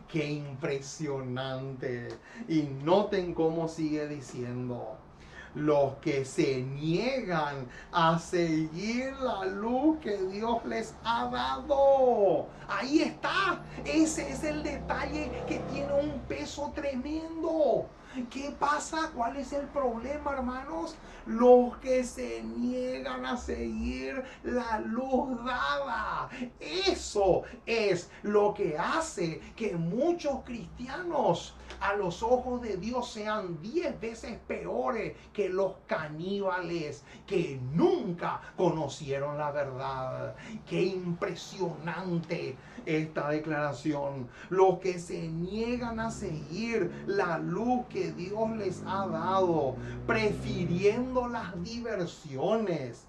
¡Qué impresionante! Y noten cómo sigue diciendo: los que se niegan a seguir la luz que Dios les ha dado. Ahí está. Ese es el detalle que tiene un peso tremendo. ¿Qué pasa? ¿Cuál es el problema, hermanos? Los que se niegan a seguir la luz dada. Eso es lo que hace que muchos cristianos a los ojos de Dios sean 10 veces peores que los caníbales que nunca conocieron la verdad. Qué impresionante esta declaración. Los que se niegan a seguir la luz que Dios les ha dado, prefiriendo las diversiones,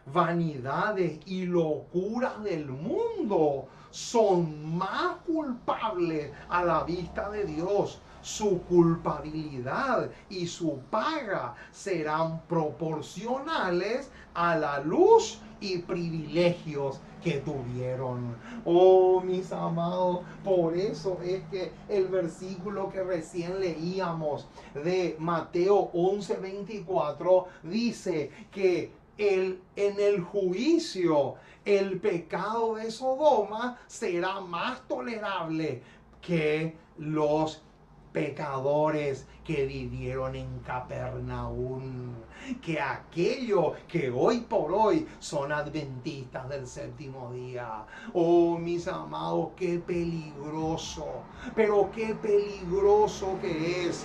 vanidades y locuras del mundo, son más culpables a la vista de Dios. Su culpabilidad y su paga serán proporcionales a la luz y privilegios que tuvieron. Oh, mis amados, por eso es que el versículo que recién leíamos de Mateo 11:24 dice que en el juicio el pecado de Sodoma será más tolerable que los pecadores que vivieron en Capernaum, que aquellos que hoy por hoy son adventistas del séptimo día. Oh, mis amados, qué peligroso, pero qué peligroso que es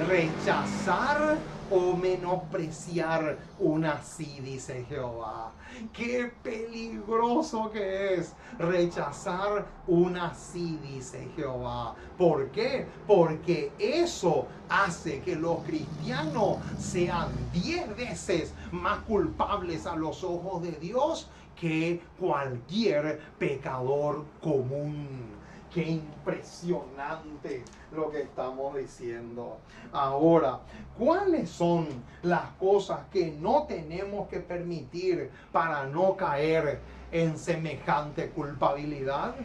rechazar o menospreciar una así, dice Jehová. Qué peligroso que es rechazar una así, dice Jehová. ¿Por qué? Porque eso hace que los cristianos sean 10 veces más culpables a los ojos de Dios que cualquier pecador común. Qué impresionante lo que estamos diciendo. Ahora, ¿cuáles son las cosas que no tenemos que permitir para no caer en semejante culpabilidad?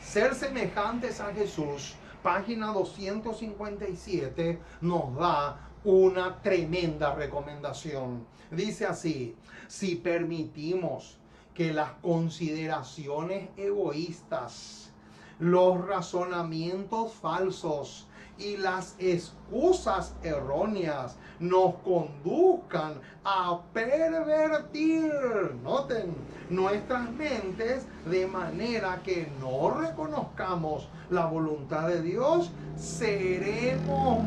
Ser semejantes a Jesús, página 257, nos da una tremenda recomendación. Dice así: si permitimos que las consideraciones egoístas, los razonamientos falsos y las excusas erróneas nos conduzcan a pervertir, noten, nuestras mentes de manera que no reconozcamos la voluntad de Dios, seremos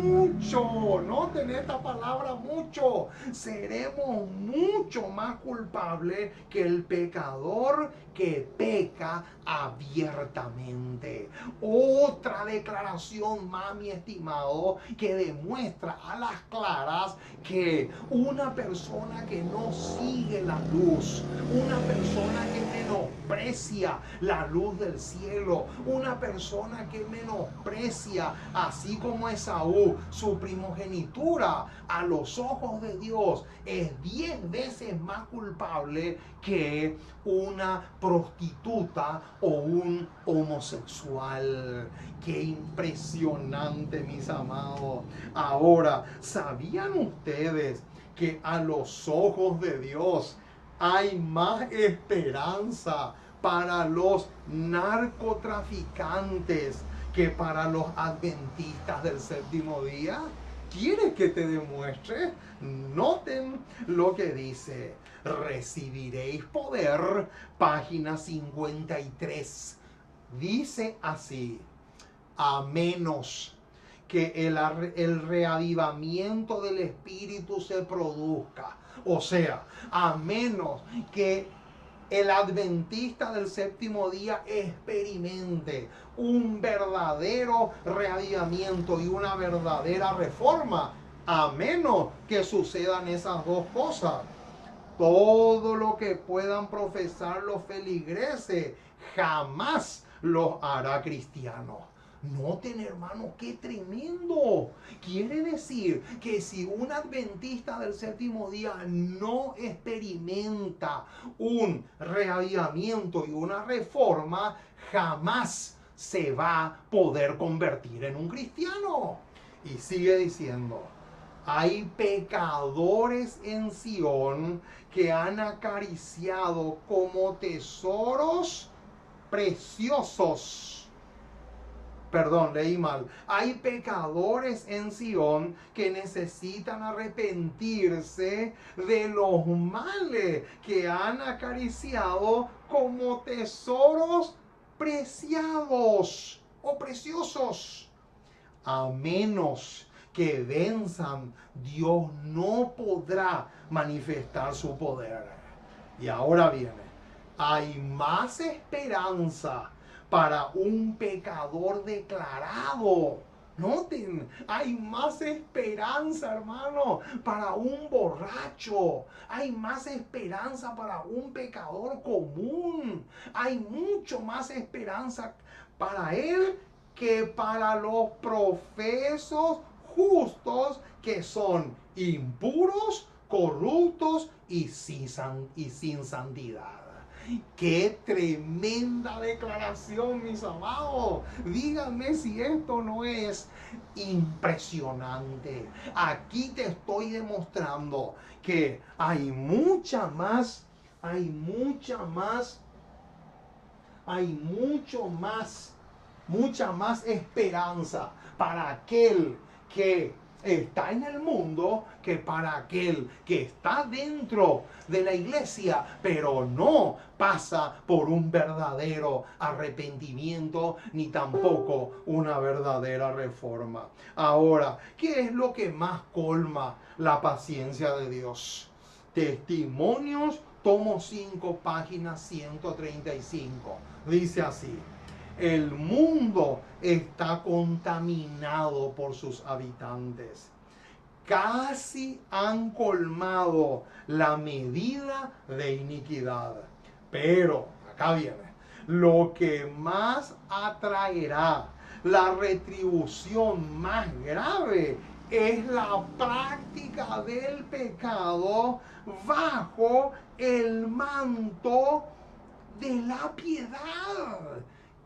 mucho, noten esta palabra mucho, seremos mucho más culpables que el pecador que peca abiertamente. Otra declaración más, mi estimado, que demuestra a las claras que una persona que no sigue la luz, una persona que menosprecia la luz del cielo, una persona que menosprecia, así como Esaú, su primogenitura a los ojos de Dios, es 10 veces más culpable que una prostituta o un homosexual. Qué impresionante, mis amados. Ahora, ¿sabían ustedes que a los ojos de Dios hay más esperanza para los narcotraficantes que para los adventistas del séptimo día? ¿Quieres que te demuestre? Noten lo que dice. Recibiréis poder, página 53. Dice así: a menos que el reavivamiento del Espíritu se produzca. O sea, a menos que el adventista del séptimo día experimente un verdadero reavivamiento y una verdadera reforma, a menos que sucedan esas dos cosas. Todo lo que puedan profesar los feligreses jamás los hará cristianos. Noten, hermanos, qué tremendo. Quiere decir que si un adventista del séptimo día no experimenta un reavivamiento y una reforma, jamás se va a poder convertir en un cristiano. Y sigue diciendo: hay pecadores en Sión que han acariciado como tesoros preciosos. Perdón, leí mal. Hay pecadores en Sión que necesitan arrepentirse de los males que han acariciado como tesoros preciados o preciosos. A menos que venzan, Dios no podrá manifestar su poder. Y ahora viene: hay más esperanza para un pecador declarado. Noten, hay más esperanza, hermano, para un borracho. Hay más esperanza para un pecador común. Hay mucho más esperanza para él que para los profesos justos, que son impuros, corruptos y sin santidad. Qué tremenda declaración, mis amados. Díganme si esto no es impresionante. Aquí te estoy demostrando que hay mucho más mucha más esperanza para aquel que está en el mundo que para aquel que está dentro de la iglesia, pero no pasa por un verdadero arrepentimiento ni tampoco una verdadera reforma. Ahora, ¿qué es lo que más colma la paciencia de Dios? Testimonios, tomo 5, página 135. Dice así: el mundo está contaminado por sus habitantes. Casi han colmado la medida de iniquidad. Pero, acá viene, lo que más atraerá la retribución más grave es la práctica del pecado bajo el manto de la piedad.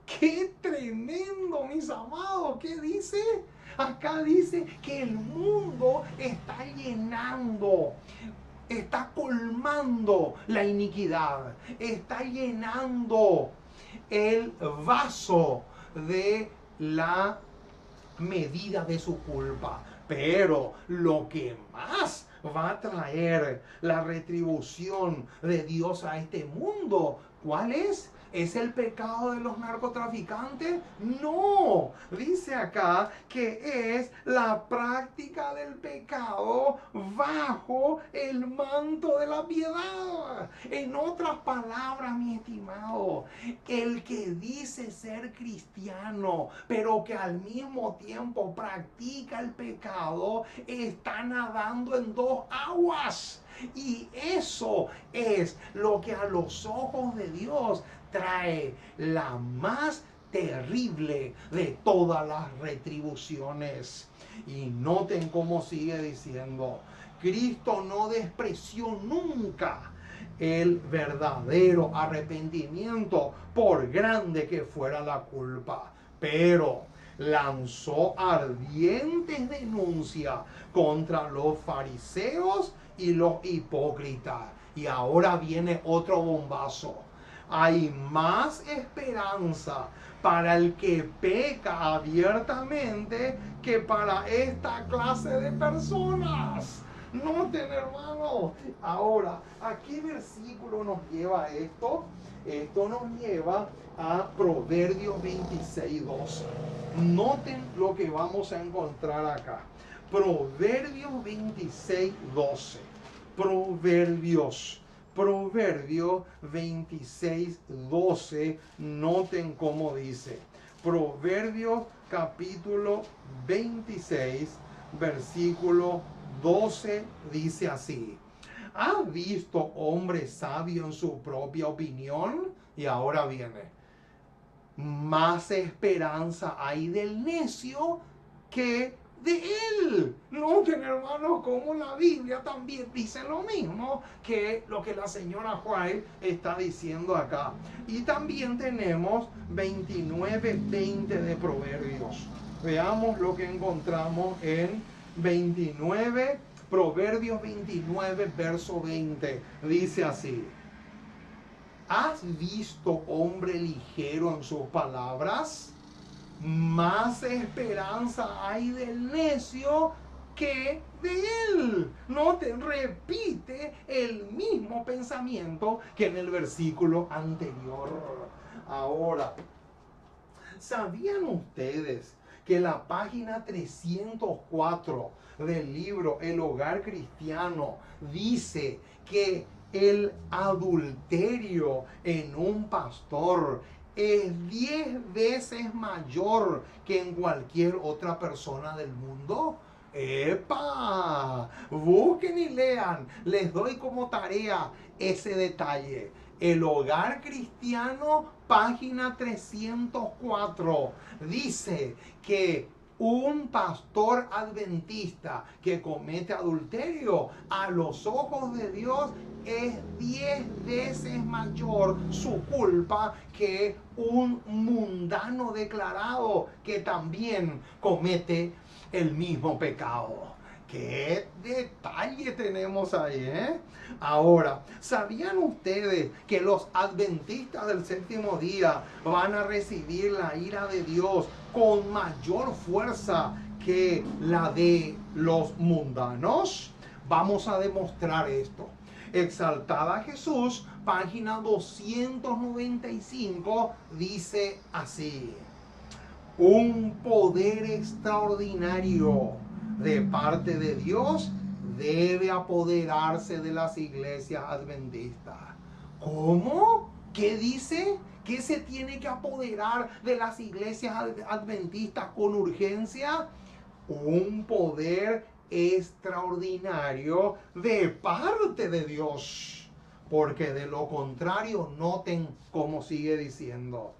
¡Qué tremendo, mis amados! ¿Qué dice? Acá dice que el mundo está llenando, está colmando la iniquidad, está llenando el vaso de la medida de su culpa. Pero lo que más va a traer la retribución de Dios a este mundo, ¿cuál es? ¿Es el pecado de los narcotraficantes? No, dice acá que es la práctica del pecado bajo el manto de la piedad. En otras palabras, mi estimado, el que dice ser cristiano, pero que al mismo tiempo practica el pecado, está nadando en dos aguas. Y eso es lo que a los ojos de Dios trae la más terrible de todas las retribuciones. Y noten cómo sigue diciendo: Cristo no despreció nunca el verdadero arrepentimiento, por grande que fuera la culpa, pero lanzó ardientes denuncias contra los fariseos y los hipócritas. Y ahora viene otro bombazo. Hay más esperanza para el que peca abiertamente que para esta clase de personas. Noten, hermano. Ahora, ¿a qué versículo nos lleva esto? Esto nos lleva a Proverbios 26:12. Noten lo que vamos a encontrar acá. Proverbios 26:12. Proverbios 26:12. Noten cómo dice. Proverbios capítulo 26, versículo 12, dice así: ¿Ha visto hombre sabio en su propia opinión? Y ahora viene: más esperanza hay del necio que de él. Noten, hermanos, como la Biblia también dice lo mismo que lo que la señora White está diciendo acá. Y también tenemos 29:20 de Proverbios. Veamos lo que encontramos en 29, Proverbios 29, verso 20. Dice así: ¿Has visto hombre ligero en sus palabras? Más esperanza hay del necio que de él. No te repite el mismo pensamiento que en el versículo anterior. Ahora, ¿sabían ustedes que la página 304 del libro El Hogar Cristiano dice que el adulterio en un pastor es 10 veces mayor que en cualquier otra persona del mundo? ¡Epa! Busquen y lean. Les doy como tarea ese detalle. El Hogar Cristiano, página 304, dice que un pastor adventista que comete adulterio, a los ojos de Dios es 10 veces mayor su culpa que un mundano declarado que también comete el mismo pecado. ¡Qué detalle tenemos ahí, eh! Ahora, ¿sabían ustedes que los adventistas del séptimo día van a recibir la ira de Dios con mayor fuerza que la de los mundanos? Vamos a demostrar esto. Exaltada Jesús, página 295, dice así: un poder extraordinario de parte de Dios debe apoderarse de las iglesias adventistas. ¿Cómo? ¿Qué dice? ¿Qué se tiene que apoderar de las iglesias adventistas con urgencia? Un poder extraordinario de parte de Dios. Porque de lo contrario, noten cómo sigue diciendo: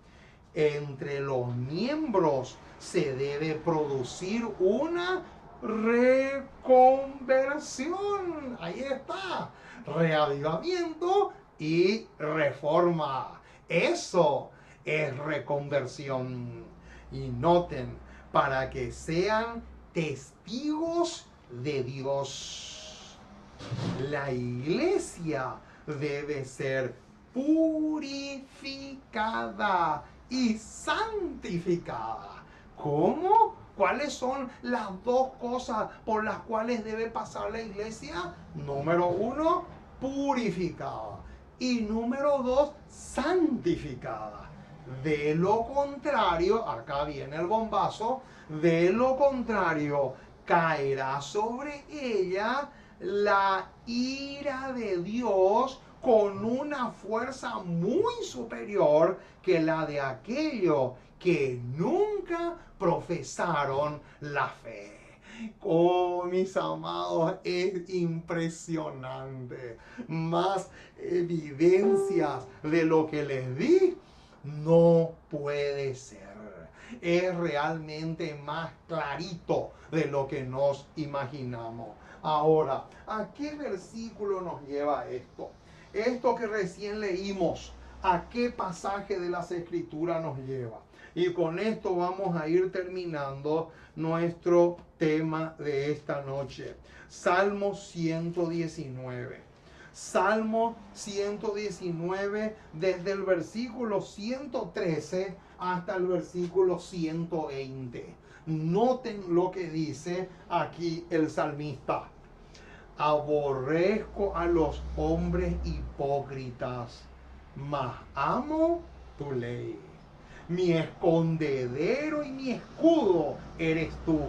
entre los miembros se debe producir una reconversión. Ahí está. Reavivamiento y reforma. Eso es reconversión. Y noten, para que sean testigos de Dios. La iglesia debe ser purificada y santificada. ¿Cómo? ¿Cuáles son las dos cosas por las cuales debe pasar la iglesia? Número 1, purificada. Y número 2, santificada. De lo contrario, acá viene el bombazo, de lo contrario, caerá sobre ella la ira de Dios con una fuerza muy superior que la de aquellos que nunca profesaron la fe. Oh, mis amados, es impresionante. Más evidencias de lo que les di no puede ser. Es realmente más clarito de lo que nos imaginamos. Ahora, ¿a qué versículo nos lleva esto? Esto que recién leímos, ¿a qué pasaje de las Escrituras nos lleva? Y con esto vamos a ir terminando nuestro tema de esta noche. Salmo 119. Salmo 119 desde el versículo 113 hasta el versículo 120. Noten lo que dice aquí el salmista. Aborrezco a los hombres hipócritas, mas amo tu ley. Mi escondedero y mi escudo eres tú.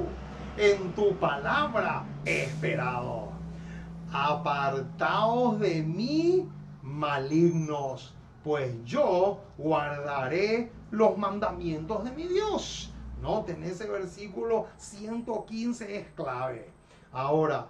En tu palabra he esperado. Apartaos de mí, malignos, pues yo guardaré los mandamientos de mi Dios. Noten, ese versículo 115 es clave. Ahora,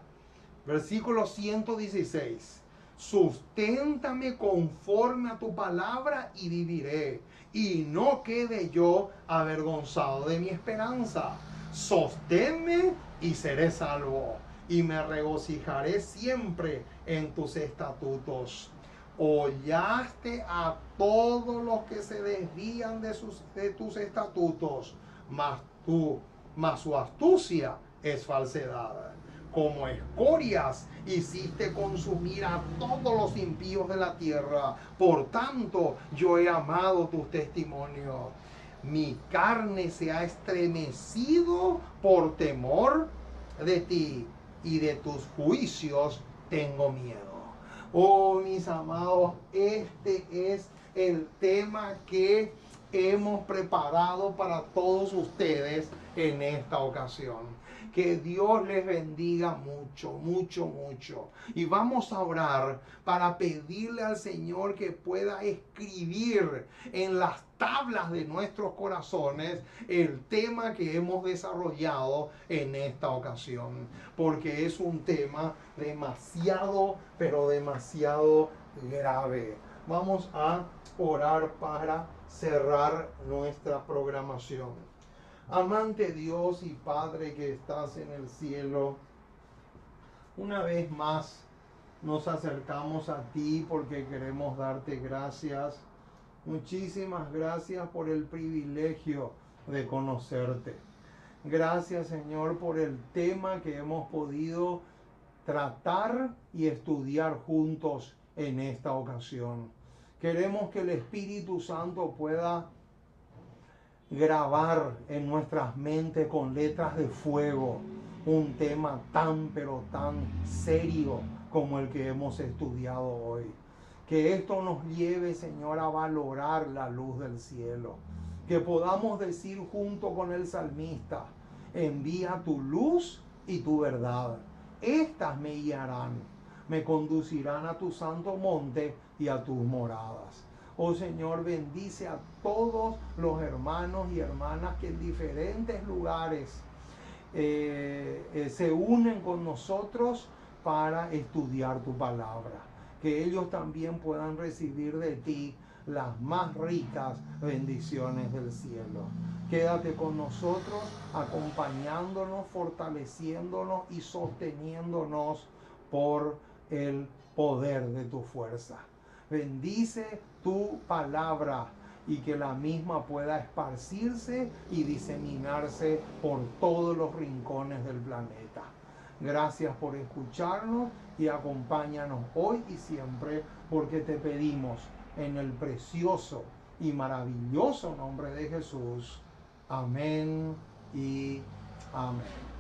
versículo 116. Susténtame conforme a tu palabra y viviré, y no quede yo avergonzado de mi esperanza. Sosténme y seré salvo, y me regocijaré siempre en tus estatutos. Hollaste a todos los que se desvían de tus estatutos, mas su astucia es falsedad. Como escorias hiciste consumir a todos los impíos de la tierra. Por tanto, yo he amado tus testimonios. Mi carne se ha estremecido por temor de ti, y de tus juicios tengo miedo. Oh, mis amados, este es el tema que hemos preparado para todos ustedes en esta ocasión. Que Dios les bendiga mucho, mucho, mucho. Y vamos a orar para pedirle al Señor que pueda escribir en las tablas de nuestros corazones el tema que hemos desarrollado en esta ocasión. Porque es un tema demasiado, pero demasiado grave. Vamos a orar para cerrar nuestra programación. Amante Dios y Padre que estás en el cielo, una vez más nos acercamos a ti porque queremos darte gracias. Muchísimas gracias por el privilegio de conocerte. Gracias, Señor, por el tema que hemos podido tratar y estudiar juntos en esta ocasión. Queremos que el Espíritu Santo pueda grabar en nuestras mentes con letras de fuego un tema tan pero tan serio como el que hemos estudiado hoy. Que esto nos lleve, Señor, a valorar la luz del cielo. Que podamos decir junto con el salmista: envía tu luz y tu verdad. Estas me guiarán, me conducirán a tu santo monte y a tus moradas. Oh Señor, bendice a todos los hermanos y hermanas que en diferentes lugares se unen con nosotros para estudiar tu palabra. Que ellos también puedan recibir de ti las más ricas bendiciones del cielo. Quédate con nosotros, acompañándonos, fortaleciéndonos y sosteniéndonos por el poder de tu fuerza. Bendice tu palabra y que la misma pueda esparcirse y diseminarse por todos los rincones del planeta. Gracias por escucharnos y acompáñanos hoy y siempre, porque te pedimos en el precioso y maravilloso nombre de Jesús. Amén y amén.